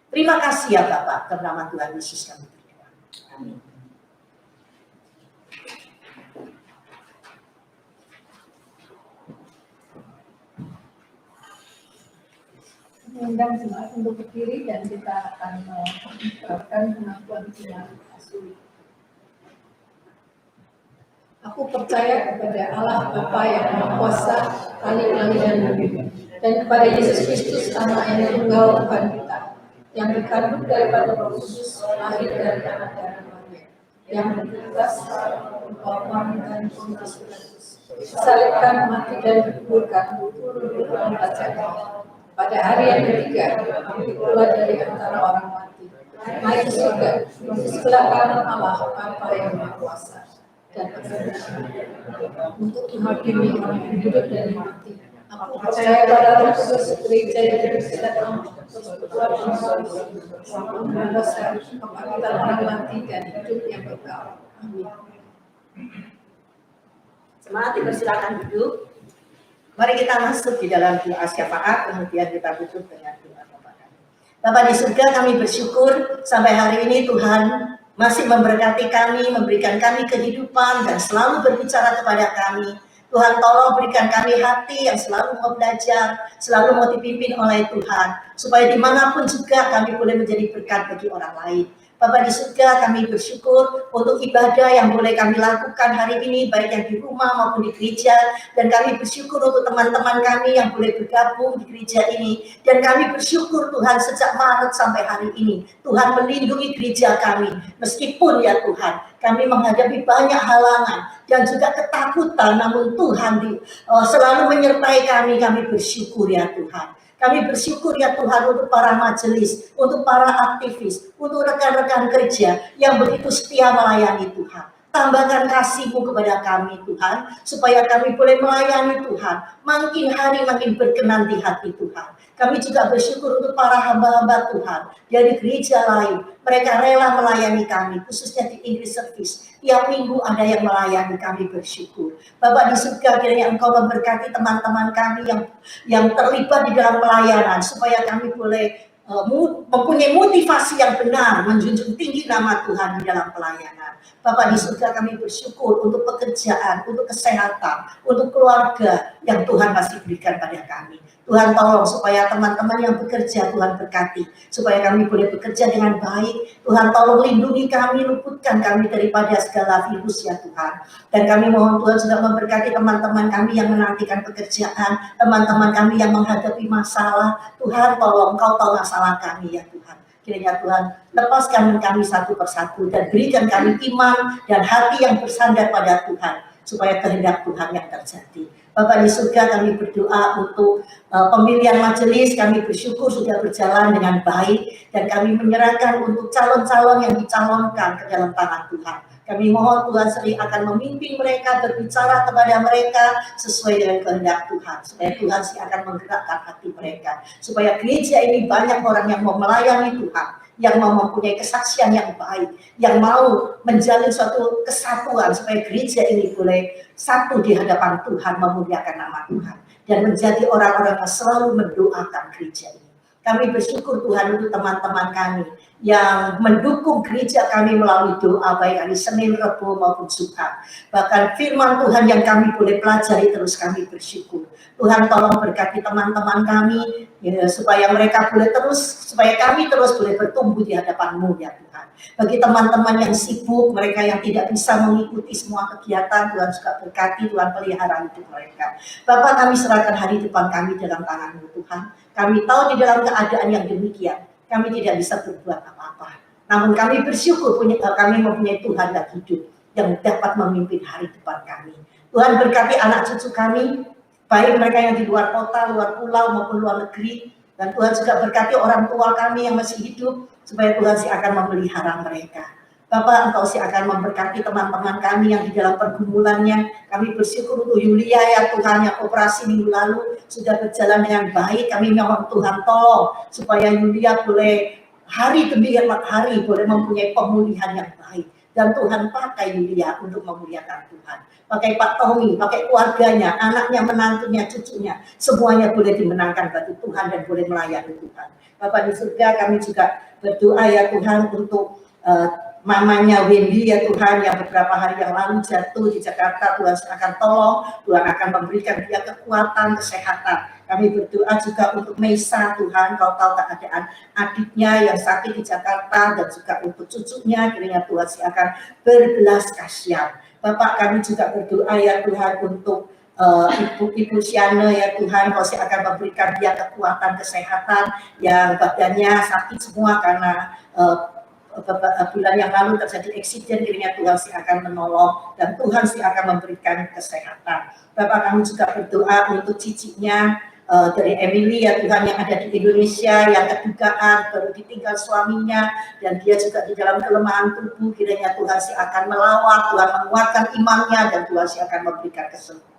Terima kasih ya Bapak, dalam nama Tuhan Yesus kami berdoa. Amin. Mengundang jemaat untuk berdiri dan kita akan menerapkan pengakuan firman asli. Aku percaya kepada Allah Bapa yang Maha Kuasa, Khalik langit dan bumi, dan kepada Yesus Kristus Anak yang tunggal Tuhan kita, yang dikandung daripada Roh Kudus, lahir dari anak darah Maria, yang bertugas Bapa dan Pontius Pilatus, disalibkan, mati dan dikuburkan, turun pada hari yang ketiga, bangkit pula dari antara orang mati, naik ke surga, di sebelah kanan Allah Bapa yang Maha Kuasa, dan untuk menghakimi orang yang hidup dan yang mati. Aku percaya pada Roh Kudus, gereja yang dipersilakan, persekutuan dosa, kebangkitan orang mati dan hidup yang kekal. Amin. Jemaat dipersilakan duduk. Mari kita masuk di dalam doa syafaat, kemudian kita tutup dengan doa Bapa kami. Bapa di surga, kami bersyukur sampai hari ini Tuhan masih memberkati kami, memberikan kami kehidupan dan selalu berbicara kepada kami. Tuhan tolong berikan kami hati yang selalu mau belajar, selalu mau dipimpin oleh Tuhan, supaya dimanapun juga kami boleh menjadi berkat bagi orang lain. Bapa di surga, kami bersyukur untuk ibadah yang boleh kami lakukan hari ini, baik yang di rumah maupun di gereja. Dan kami bersyukur untuk teman-teman kami yang boleh bergabung di gereja ini. Dan kami bersyukur Tuhan sejak Maret sampai hari ini, Tuhan melindungi gereja kami. Meskipun ya Tuhan, kami menghadapi banyak halangan dan juga ketakutan, namun Tuhan selalu menyertai kami. Kami bersyukur ya Tuhan. Kami bersyukur ya Tuhan untuk para majelis, untuk para aktivis, untuk rekan-rekan kerja yang begitu setia melayani Tuhan. Tambahkan kasih-Mu kepada kami Tuhan, supaya kami boleh melayani Tuhan, makin hari makin berkenan di hati Tuhan. Kami juga bersyukur untuk para hamba-hamba Tuhan dari gereja lain. Mereka rela melayani kami, khususnya di English Service. Tiap minggu ada yang melayani, kami bersyukur. Bapak di surga, kiranya Engkau memberkati teman-teman kami yang terlibat di dalam pelayanan, supaya kami boleh mempunyai motivasi yang benar, menjunjung tinggi nama Tuhan di dalam pelayanan. Bapak di surga, kami bersyukur untuk pekerjaan, untuk kesehatan, untuk keluarga yang Tuhan masih berikan pada kami. Tuhan tolong supaya teman-teman yang bekerja Tuhan berkati, supaya kami boleh bekerja dengan baik. Tuhan tolong lindungi kami, luputkan kami daripada segala virus ya Tuhan. Dan kami mohon Tuhan juga memberkati teman-teman kami yang menantikan pekerjaan, teman-teman kami yang menghadapi masalah. Tuhan tolong, Engkau tahu masalah kami ya Tuhan. Kiranya Tuhan lepaskan kami satu persatu dan berikan kami iman dan hati yang bersandar pada Tuhan, supaya kehendak Tuhan yang terjadi. Bapak di surga, kami berdoa untuk pemilihan majelis. Kami bersyukur sudah berjalan dengan baik, dan kami menyerahkan untuk calon-calon yang dicalonkan ke dalam tangan Tuhan. Kami mohon Tuhan sering akan memimpin mereka, berbicara kepada mereka sesuai dengan kehendak Tuhan. Supaya Tuhan sih akan menggerakkan hati mereka. Supaya gereja ini banyak orang yang mau melayani Tuhan, yang mau mempunyai kesaksian yang baik, yang mau menjalin suatu kesatuan supaya gereja ini boleh satu di hadapan Tuhan, memuliakan nama Tuhan, dan menjadi orang-orang yang selalu mendoakan gereja ini. Kami bersyukur Tuhan untuk teman-teman kami yang mendukung gereja kami melalui doa baik hari Senin, Rabu maupun Jumat. Bahkan firman Tuhan yang kami boleh pelajari terus kami bersyukur. Tuhan tolong berkati teman-teman kami ya, supaya mereka boleh terus, supaya kami terus boleh bertumbuh di hadapan-Mu ya Tuhan. Bagi teman-teman yang sibuk, mereka yang tidak bisa mengikuti semua kegiatan, Tuhan juga berkati, Tuhan pelihara hidup mereka. Bapak, kami serahkan hari depan kami dalam tangan-Mu Tuhan. Kami tahu di dalam keadaan yang demikian, kami tidak bisa berbuat apa-apa. Namun kami bersyukur kami mempunyai Tuhan yang hidup, yang dapat memimpin hari depan kami. Tuhan berkati anak cucu kami, baik mereka yang di luar kota, luar pulau maupun luar negeri. Dan Tuhan juga berkati orang tua kami yang masih hidup, supaya Tuhan sih akan memelihara mereka. Bapak, Engkau sih akan memberkati teman-teman kami yang di dalam pergumulannya. Kami bersyukur untuk Yulia ya Tuhan, yang operasi minggu lalu sudah berjalan dengan baik. Kami mohon Tuhan tolong supaya Yulia boleh hari demi hari boleh mempunyai pemulihan yang baik. Dan Tuhan pakai Yulia untuk memuliakan Tuhan. Pakai Pak Tommy, pakai keluarganya, anaknya, menantunya, cucunya. Semuanya boleh dimenangkan bagi Tuhan dan boleh melayani Tuhan. Bapak di surga, kami juga berdoa ya Tuhan untuk mamanya Wendy ya Tuhan, yang beberapa hari yang lalu jatuh di Jakarta. Tuhan akan tolong, Tuhan akan memberikan dia kekuatan, kesehatan. Kami berdoa juga untuk Meisa Tuhan, Kau tahu keadaan adiknya yang sakit di Jakarta, dan juga untuk cucunya, kiranya Tuhan akan berbelas kasihan. Bapak, kami juga berdoa ya Tuhan untuk Ibu Siana ya Tuhan, Kau akan memberikan dia kekuatan, kesehatan, yang badannya sakit semua karena beberapa bulan yang lalu terjadi eksiden, kiranya Tuhan sih akan menolong dan Tuhan sih akan memberikan kesehatan. Bapak, kami juga berdoa untuk cicitnya dari Emily ya Tuhan, yang ada di Indonesia, yang kedugaan baru ditinggal suaminya dan dia juga di dalam kelemahan tubuh, kiranya Tuhan sih akan melawat, Tuhan menguatkan imannya dan Tuhan sih akan memberikan kesembuhan.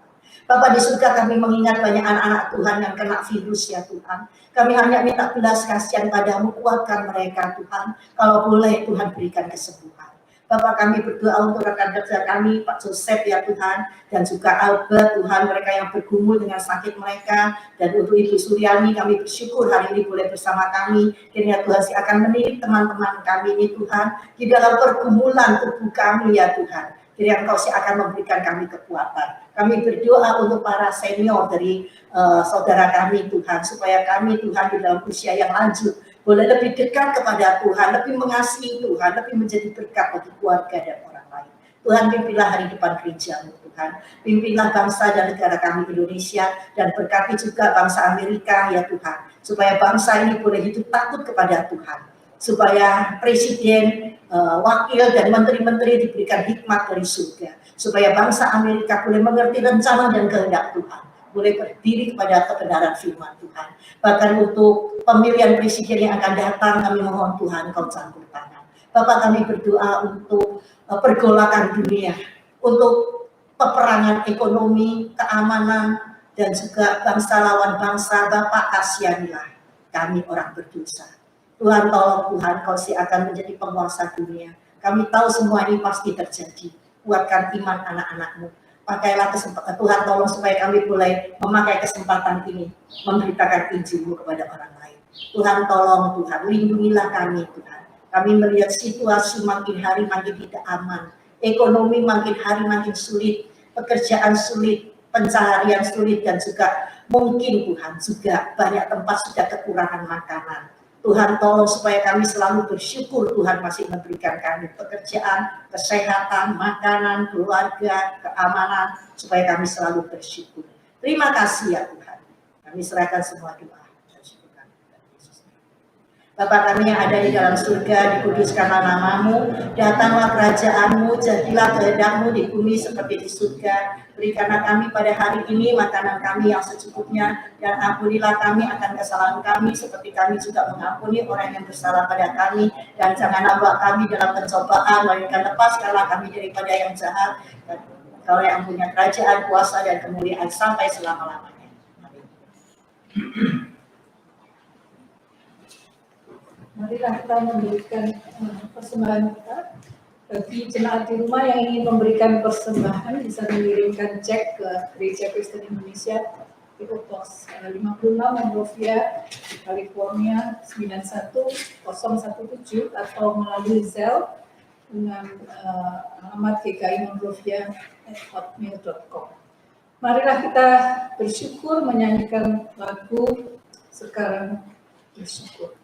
Bapak di surga, kami mengingat banyak anak-anak Tuhan yang kena virus ya Tuhan. Kami hanya minta belas kasihan padamu, kuatkan mereka Tuhan. Kalau boleh Tuhan berikan kesembuhan. Bapak, kami berdoa untuk rekan kerja kami, Pak Joseph ya Tuhan, dan juga Albert Tuhan, mereka yang bergumul dengan sakit mereka. Dan untuk Ibu Suryani, kami bersyukur hari ini boleh bersama kami. Kiranya Tuhan akan mendidik teman-teman kami ini Tuhan, di dalam pergumulan tubuh kami ya Tuhan. Kiranya Engkau akan memberikan kami kekuatan. Kami berdoa untuk para senior dari saudara kami Tuhan, supaya kami Tuhan di dalam usia yang lanjut boleh lebih dekat kepada Tuhan, lebih mengasihi Tuhan, lebih menjadi berkat bagi keluarga dan orang lain. Tuhan, pimpinlah hari depan gereja-Mu Tuhan, pimpinlah bangsa dan negara kami Indonesia, dan berkati juga bangsa Amerika ya Tuhan, supaya bangsa ini boleh hidup takut kepada Tuhan, supaya presiden, wakil dan menteri-menteri diberikan hikmat dari surga, supaya bangsa Amerika boleh mengerti rencana dan kehendak Tuhan, boleh berdiri kepada kebenaran firman Tuhan. Bahkan untuk pemilihan presiden yang akan datang, kami mohon Tuhan Kau campur tangan. Bapak, kami berdoa untuk pergolakan dunia, untuk peperangan ekonomi, keamanan, dan juga bangsa lawan bangsa. Bapak, kasihanilah kami orang berdosa. Tuhan, tolong Tuhan, Kau sih akan menjadi penguasa dunia. Kami tahu semua ini pasti terjadi. Kuatkan iman anak-anak-Mu. Pakailah kesempatan, Tuhan tolong supaya kami boleh memakai kesempatan ini, memberitakan Injil-Mu kepada orang lain. Tuhan tolong Tuhan, lindungilah kami Tuhan. Kami melihat situasi makin hari makin tidak aman. Ekonomi makin hari makin sulit, pekerjaan sulit, pencaharian sulit, dan juga mungkin Tuhan juga banyak tempat sudah kekurangan makanan. Tuhan tolong supaya kami selalu bersyukur Tuhan masih memberikan kami pekerjaan, kesehatan, makanan, keluarga, keamanan, supaya kami selalu bersyukur. Terima kasih ya Tuhan. Kami serahkan semua doa dan syukur kami kepada Yesus. Bapa kami yang ada di dalam surga, dikuduskanlah namamu, datanglah kerajaanmu, jadilah kehendakmu di bumi seperti di surga. Berikanlah kami pada hari ini makanan kami yang secukupnya, dan ampunilah kami akan kesalahan kami, seperti kami juga mengampuni orang yang bersalah pada kami. Dan janganlah bawa kami dalam pencobaan, melainkan lepaskanlah kami daripada yang jahat. Dan Kau yang punya kerajaan, kuasa, dan kemuliaan sampai selama-lamanya. Amin. Marilah kita memberikan persembahan kita. Bagi jemaat di rumah yang ingin memberikan persembahan bisa mengirimkan cek ke Gereja Kristen Indonesia PO Box 56 Monrovia, California 91017 atau melalui Zelle dengan alamat gki.monrovia@hotmail.com. Marilah kita bersyukur menyanyikan lagu Sekarang Bersyukur.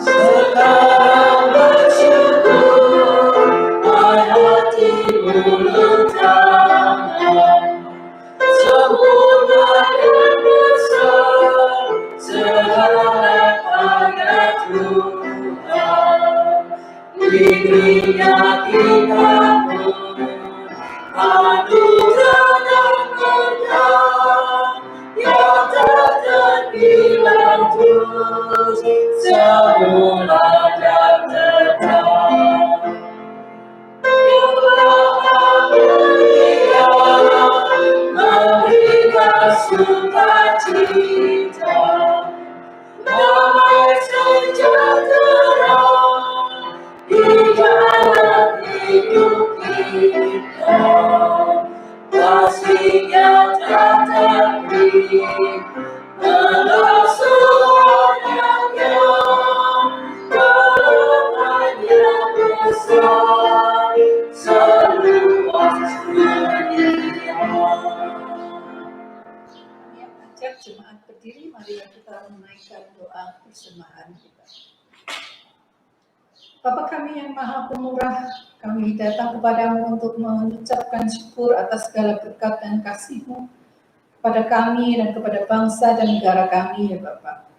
Sekarang bersyukur, hatimu letakkan sempurna dan besar, sehat Tuhan. Dirinya kita pun anugerah dan berkah yang tak terhilang terus semula dan tetap. Memberikan sukacita, damai sejahtera di dalam hidup kita. Kasih-Nya tak terakhir, mengasuhnya, kelemahannya besar, seluas dunia. Ajak jemaat berdiri, mari kita menaikkan doa persembahan kita. Bapa kami yang Maha Pemurah, kami datang kepadamu untuk mengucapkan syukur atas segala berkat dan kasih-Mu kepada kami dan kepada bangsa dan negara kami, ya Bapa.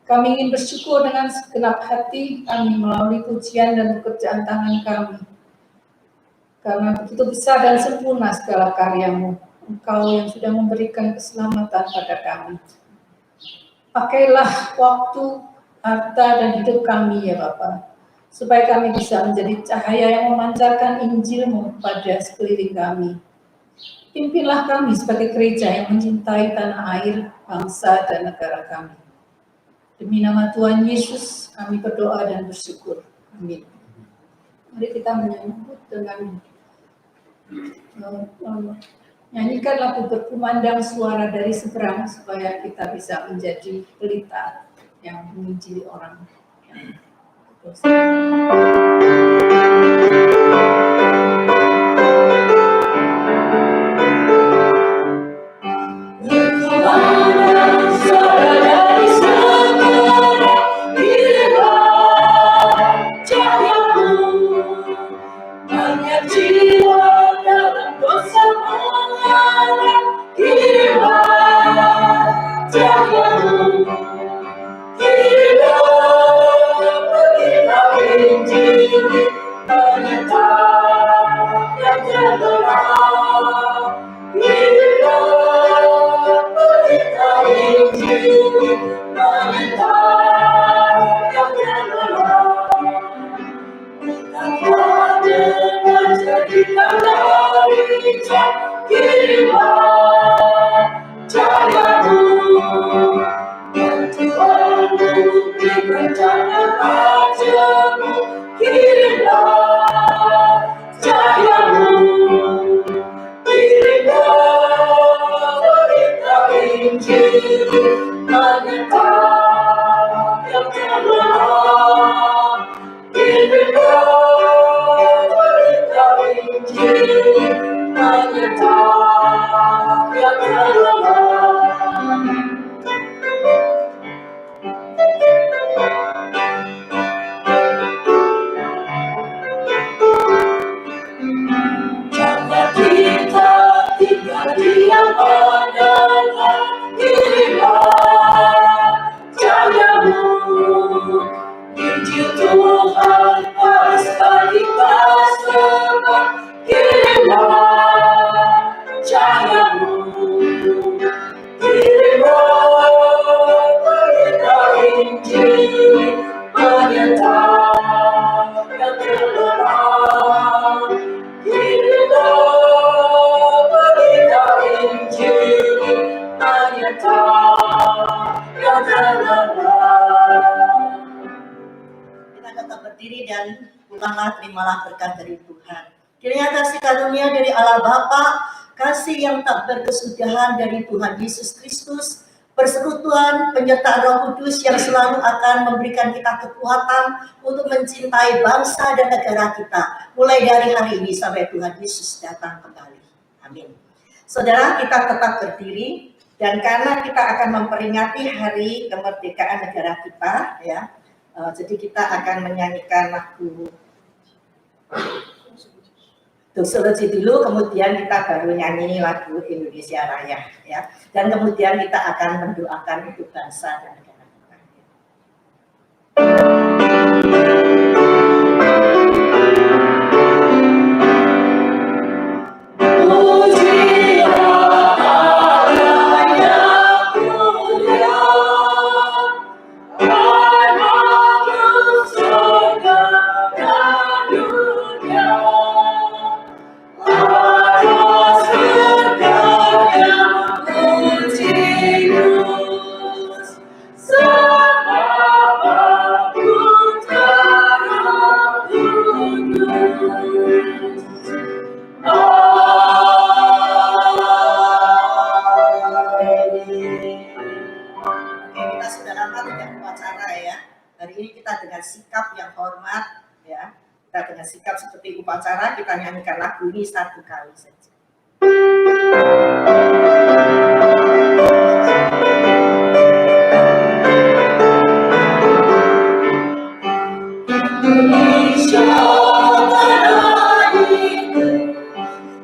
Kami ingin bersyukur dengan segenap hati kami melalui pujian dan pekerjaan tangan kami. Karena begitu besar dan sempurna segala karya-Mu, Engkau yang sudah memberikan keselamatan pada kami. Pakailah waktu, harta, dan hidup kami, ya Bapa, supaya kami bisa menjadi cahaya yang memancarkan Injil-Mu pada sekeliling kami. Pimpinlah kami sebagai gereja yang mencintai tanah air, bangsa, dan negara kami. Demi nama Tuhan Yesus, kami berdoa dan bersyukur. Amin. Mari kita menyambut dengan nyanyikan lagu Berkumandang Suara dari Seberang, supaya kita bisa menjadi pelita yang menginjili orang yang berdosa. Berkumandang suara dari seberang, kirimlah cahayamu, banyak jiwa dalam dosa mengarang, kirimlah cahayamu, kirimlah berita Injil, menyertai yang terbelah, kirimlah berita Injil, menyertai yang terbelah. Tanpa dengan cerita dari Jah, kirimlah cahayamu, yang Tuhan berikan cahaya ajaibmu, kirimlah cahayamu, kirimlah berita Injil, menyertai yang terbelah, kirimlah berita Injil, menyertai yang terbelah. kita tetap berdiri dan ulanglah terimalah berkat dari Tuhan. Kiranya kasih karunia dari Allah Bapa, kasih yang tak berkesudahan dari Tuhan Yesus Kristus, persekutuan penyertaan Roh Kudus yang selalu akan memberikan kita kekuatan untuk mencintai bangsa dan negara kita, mulai dari hari ini sampai Tuhan Yesus datang kembali. Amin. Saudara, kita tetap berdiri, dan karena kita akan memperingati hari kemerdekaan negara kita, ya, jadi kita akan menyanyikan lagu Doksologi dulu, kemudian kita baru nyanyi lagu Indonesia Raya, ya. Dan kemudian kita akan mendoakan untuk bangsa dan negara kita. Sikap yang hormat, ya, kita dengan sikap seperti upacara, kita nyanyikan lagu ini satu kali saja. Indonesia tanah airku,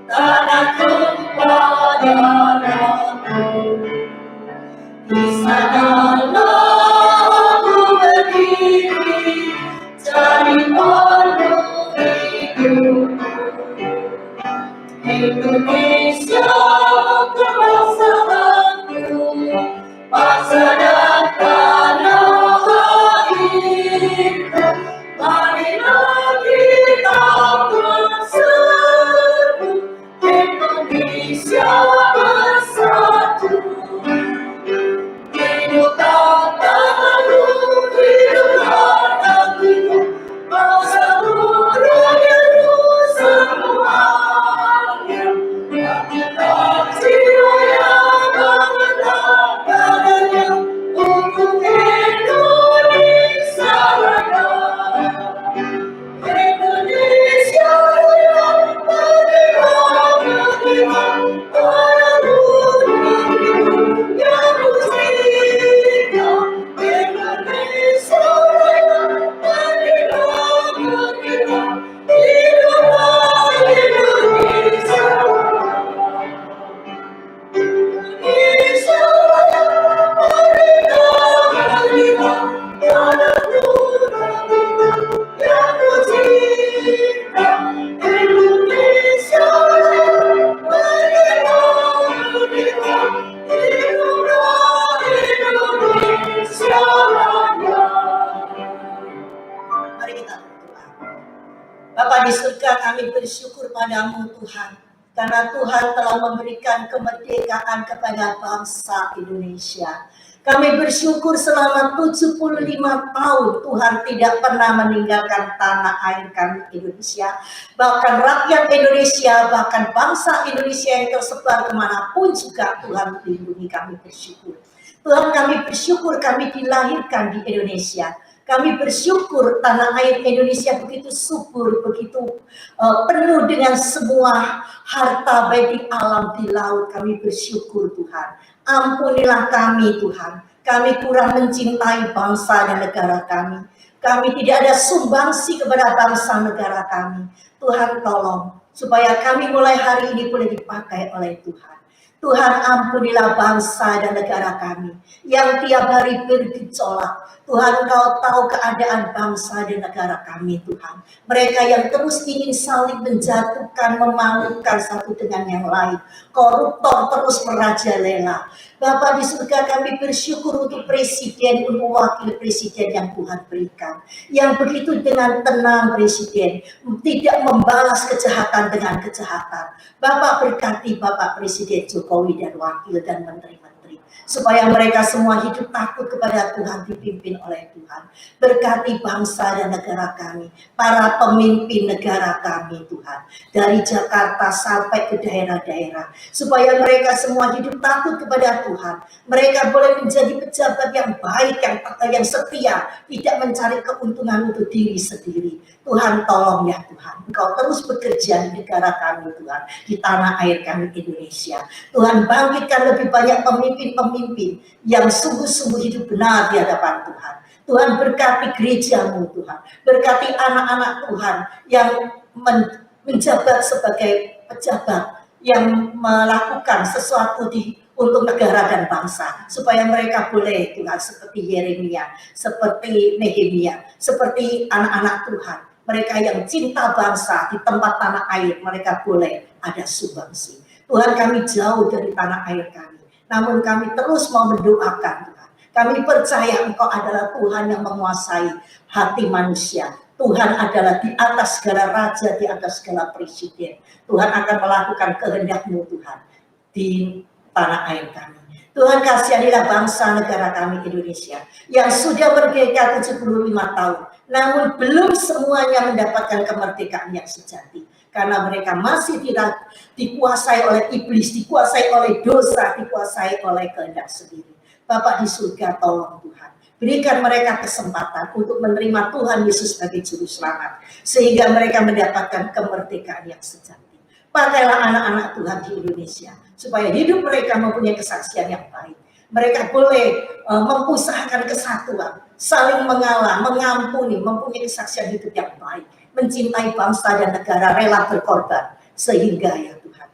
tanah tumpah darahku, di sanalah aku berdiri. Dari penuh hidupku, Indonesia kebangsaanku, bangsa dan tanah airku, marilah kita bersatu, Indonesia bersatu. Hiduplah tanahku, hiduplah negeriku, bangsa rakyatku semuanya. Bangkitlah jiwa yang mengatakannya untuk Indonesia Raya. Indonesia Raya, merdeka, merdeka, tanah negeriku yang merdeka. Indonesia Raya, merdeka, merdeka, hiduplah Indonesia. Indonesia Raya, merdeka, merdeka, tanah negeriku yang merdeka. Indonesia Raya, merdeka, merdeka, hiduplah Indonesia Raya. Mari kita berdoa. Bapa di surga, kami bersyukur padamu Tuhan, karena Tuhan telah memberikan kemerdekaan kepada bangsa Indonesia. Kami bersyukur selama 75 tahun Tuhan tidak pernah meninggalkan tanah air kami Indonesia. Bahkan rakyat Indonesia, bahkan bangsa Indonesia yang tersebar kemanapun juga Tuhan melindungi. Kami bersyukur. Tuhan, kami bersyukur kami dilahirkan di Indonesia. Kami bersyukur tanah air Indonesia begitu subur, begitu penuh dengan semua harta baik di alam, di laut. Kami bersyukur Tuhan. Ampunilah kami Tuhan. Kami kurang mencintai bangsa dan negara kami. Kami tidak ada sumbangsi kepada bangsa negara kami. Tuhan tolong supaya kami mulai hari ini boleh dipakai oleh Tuhan. Tuhan, ampunilah bangsa dan negara kami yang tiap hari bergejolak. Tuhan, Kau tahu keadaan bangsa dan negara kami, Tuhan. Mereka yang terus ingin saling menjatuhkan, memalukan satu dengan yang lain. Koruptor terus merajalela. Bapa di surga, kami bersyukur untuk presiden, untuk wakil presiden yang Tuhan berikan. Yang begitu dengan tenang presiden, tidak membalas kejahatan dengan kejahatan. Bapak berkati Bapak Presiden Jokowi dan wakil dan menteri-menteri. supaya mereka semua hidup takut kepada Tuhan, dipimpin oleh Tuhan. Berkati bangsa dan negara kami, para pemimpin negara kami Tuhan, dari Jakarta sampai ke daerah-daerah, supaya mereka semua hidup takut kepada Tuhan. Mereka boleh menjadi pejabat yang baik, yang setia, tidak mencari keuntungan untuk diri sendiri. Tuhan tolong ya Tuhan, Engkau terus bekerja di negara kami Tuhan, di tanah air kami Indonesia. Tuhan bangkitkan lebih banyak pemimpin-pemimpin yang sungguh-sungguh hidup benar di hadapan Tuhan. Tuhan berkati gerejamu Tuhan, berkati anak-anak Tuhan yang menjabat sebagai pejabat, yang melakukan sesuatu untuk negara dan bangsa, supaya mereka boleh Tuhan seperti Yeremia, seperti Nehemia, seperti anak-anak Tuhan, mereka yang cinta bangsa di tempat tanah air, mereka boleh ada sumbangsi. Tuhan, kami jauh dari tanah air kami, namun kami terus mau mendoakan Tuhan. Kami percaya Engkau adalah Tuhan yang menguasai hati manusia. Tuhan adalah di atas segala raja, di atas segala presiden. Tuhan akan melakukan kehendak-Mu Tuhan di tanah air kami. Tuhan, kasihanilah bangsa negara kami Indonesia yang sudah merdeka 75 tahun, namun belum semuanya mendapatkan kemerdekaan yang sejati. Karena mereka masih tidak dikuasai oleh iblis, dikuasai oleh dosa, dikuasai oleh kehendak sendiri. Bapak di surga, tolong Tuhan, berikan mereka kesempatan untuk menerima Tuhan Yesus sebagai juru selamat, sehingga mereka mendapatkan kemerdekaan yang sejati. Pakailah anak-anak Tuhan di Indonesia, supaya hidup mereka mempunyai kesaksian yang baik. Mereka boleh mengusahakan kesatuan, saling mengalah, mengampuni, mempunyai kesaksian hidup yang baik, mencintai bangsa dan negara, rela berkorban, sehingga ya Tuhan,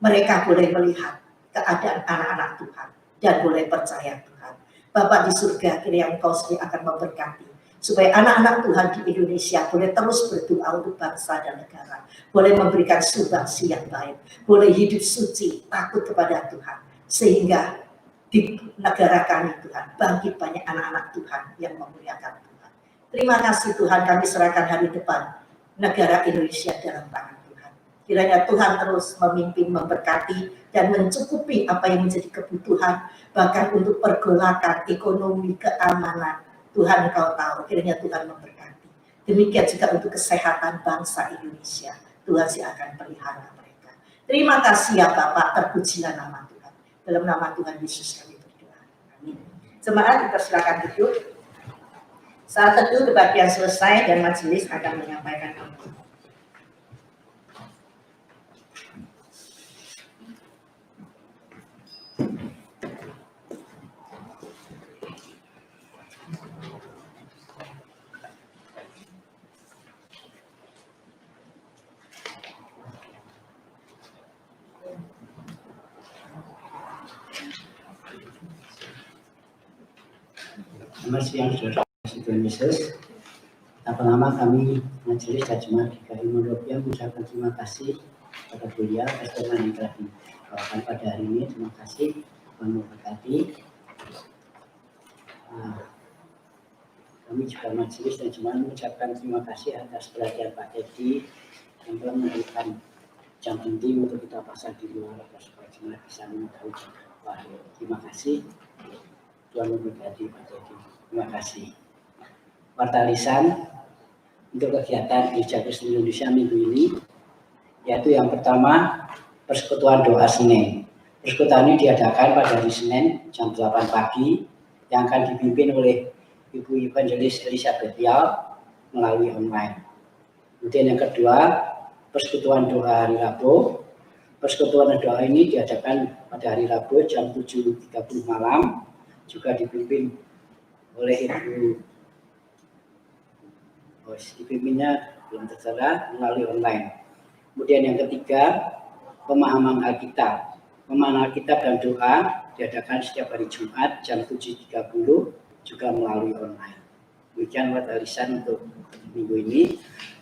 mereka boleh melihat keadaan anak-anak Tuhan dan boleh percaya Tuhan. Bapak di surga, kiranya Engkau sendiri akan memberkati, supaya anak-anak Tuhan di Indonesia boleh terus berdoa untuk bangsa dan negara, boleh memberikan sumbangsi yang baik, boleh hidup suci, takut kepada Tuhan, sehingga di negara kami Tuhan, bangkit banyak anak-anak Tuhan yang memuliakan Tuhan. Terima kasih Tuhan, kami serahkan hari depan negara Indonesia dalam tangan Tuhan. Kiranya Tuhan terus memimpin, memberkati, dan mencukupi apa yang menjadi kebutuhan, bahkan untuk pergolakan ekonomi, keamanan. Tuhan Engkau tahu, kiranya Tuhan memberkati. Demikian juga untuk kesehatan bangsa Indonesia. Tuhan akan pelihara mereka. Terima kasih ya Bapak, terpujilah nama Tuhan. Dalam nama Tuhan Yesus kami berdoa. Amin. Jemaat, kita silakan duduk. Saat teduh kebagian selesai dan majelis akan menyampaikan doa. Selamat siang saudara Tuhan Yesus. Pertama kami majelis dan jemaat GKI Monrovia mengucapkan terima kasih kepada beliau atas firman yang telah dibawakan pada hari ini. Terima kasih, Tuhan memberkati. Kami juga majelis dan jemaat mengucapkan terima kasih atas perhatian Pak Teddy yang telah memberikan jam penting untuk kita pasang di luar agar supaya jemaat bisa mengetahui. Terima kasih, Tuhan memberkati Pak Teddy. Terima kasih. Warta lisan untuk kegiatan Gereja Kristen Indonesia minggu ini, yaitu yang pertama persekutuan doa Senin. Persekutuan ini diadakan pada hari Senin jam 8 pagi yang akan dipimpin oleh Ibu Evangelis Elizabeth Yao melalui online. Kemudian yang kedua, persekutuan doa hari Rabu. Persekutuan doa ini diadakan pada hari Rabu jam 7.30 malam, juga dipimpin oleh Ibu, dipimpinnya belum tertera melalui online. Kemudian yang ketiga, pemahaman Alkitab. Pemahaman Alkitab dan doa diadakan setiap hari Jumat jam 7.30 juga melalui online. Demikian lisan untuk minggu ini.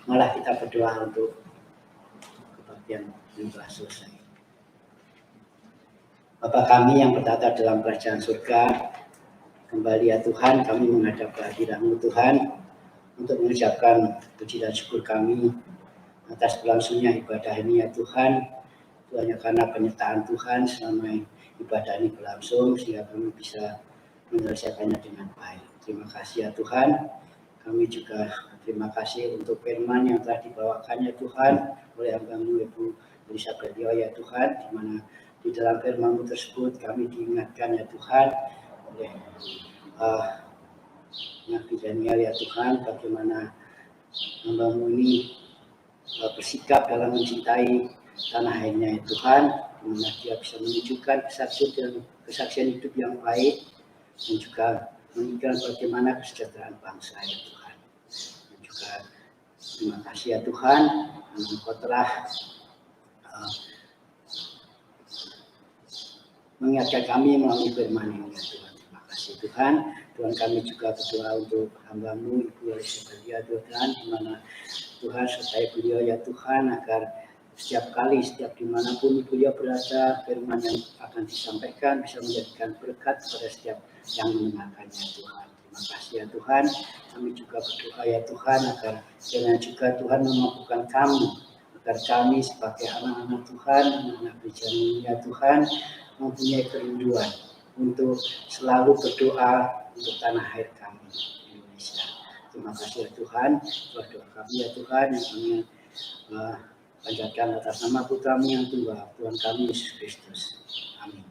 Malah kita berdoa untuk kebahagiaan yang telah selesai. Bapa kami yang bertata dalam kerajaan surga, kembali ya Tuhan, kami menghadap kehadiran-Mu Tuhan untuk mengucapkan puji dan syukur kami atas berlangsungnya ibadah ini ya Tuhan. Hanya karena penyertaan Tuhan selama ibadah ini berlangsung sehingga kami bisa menyelesaikannya dengan baik. Terima kasih ya Tuhan. Kami juga terima kasih untuk firman yang telah dibawakan ya Tuhan oleh hamba-Mu Ibu Elizabeth ya Tuhan, di mana di dalam firman-Mu tersebut kami diingatkan ya Tuhan oleh Nabi Daniel ya Tuhan, bagaimana hamba-Mu ini bersikap dalam mencintai tanah airnya ya Tuhan, di mana dia bisa menunjukkan kesaksian hidup yang baik dan juga menunjukkan bagaimana kesejahteraan bangsa ya Tuhan. Dan juga terima kasih ya Tuhan, Engkau telah mengingatkan kami melalui firman ini ya Tuhan. Terima kasih Tuhan. Tuhan, kami juga berdoa untuk hamba-Mu Ibu Elizabeth ya Tuhan, di mana Tuhan sertai beliau ya Tuhan, agar setiap kali, setiap dimanapun beliau berada, firman yang akan disampaikan bisa menjadikan berkat kepada setiap yang mendengarkannya Tuhan. Terima kasih ya Tuhan. Kami juga berdoa ya Tuhan, agar kiranya juga Tuhan memampukan kami, agar kami sebagai anak-anak Tuhan, anak Benjamin ya Tuhan, mempunyai kerinduan untuk selalu berdoa untuk tanah air kami Indonesia. Terima kasih ya Tuhan, doa kami ya Tuhan yang kami panjatkan atas nama Putra-Mu yang tunggal, Tuhan kami Yesus Kristus. Amin.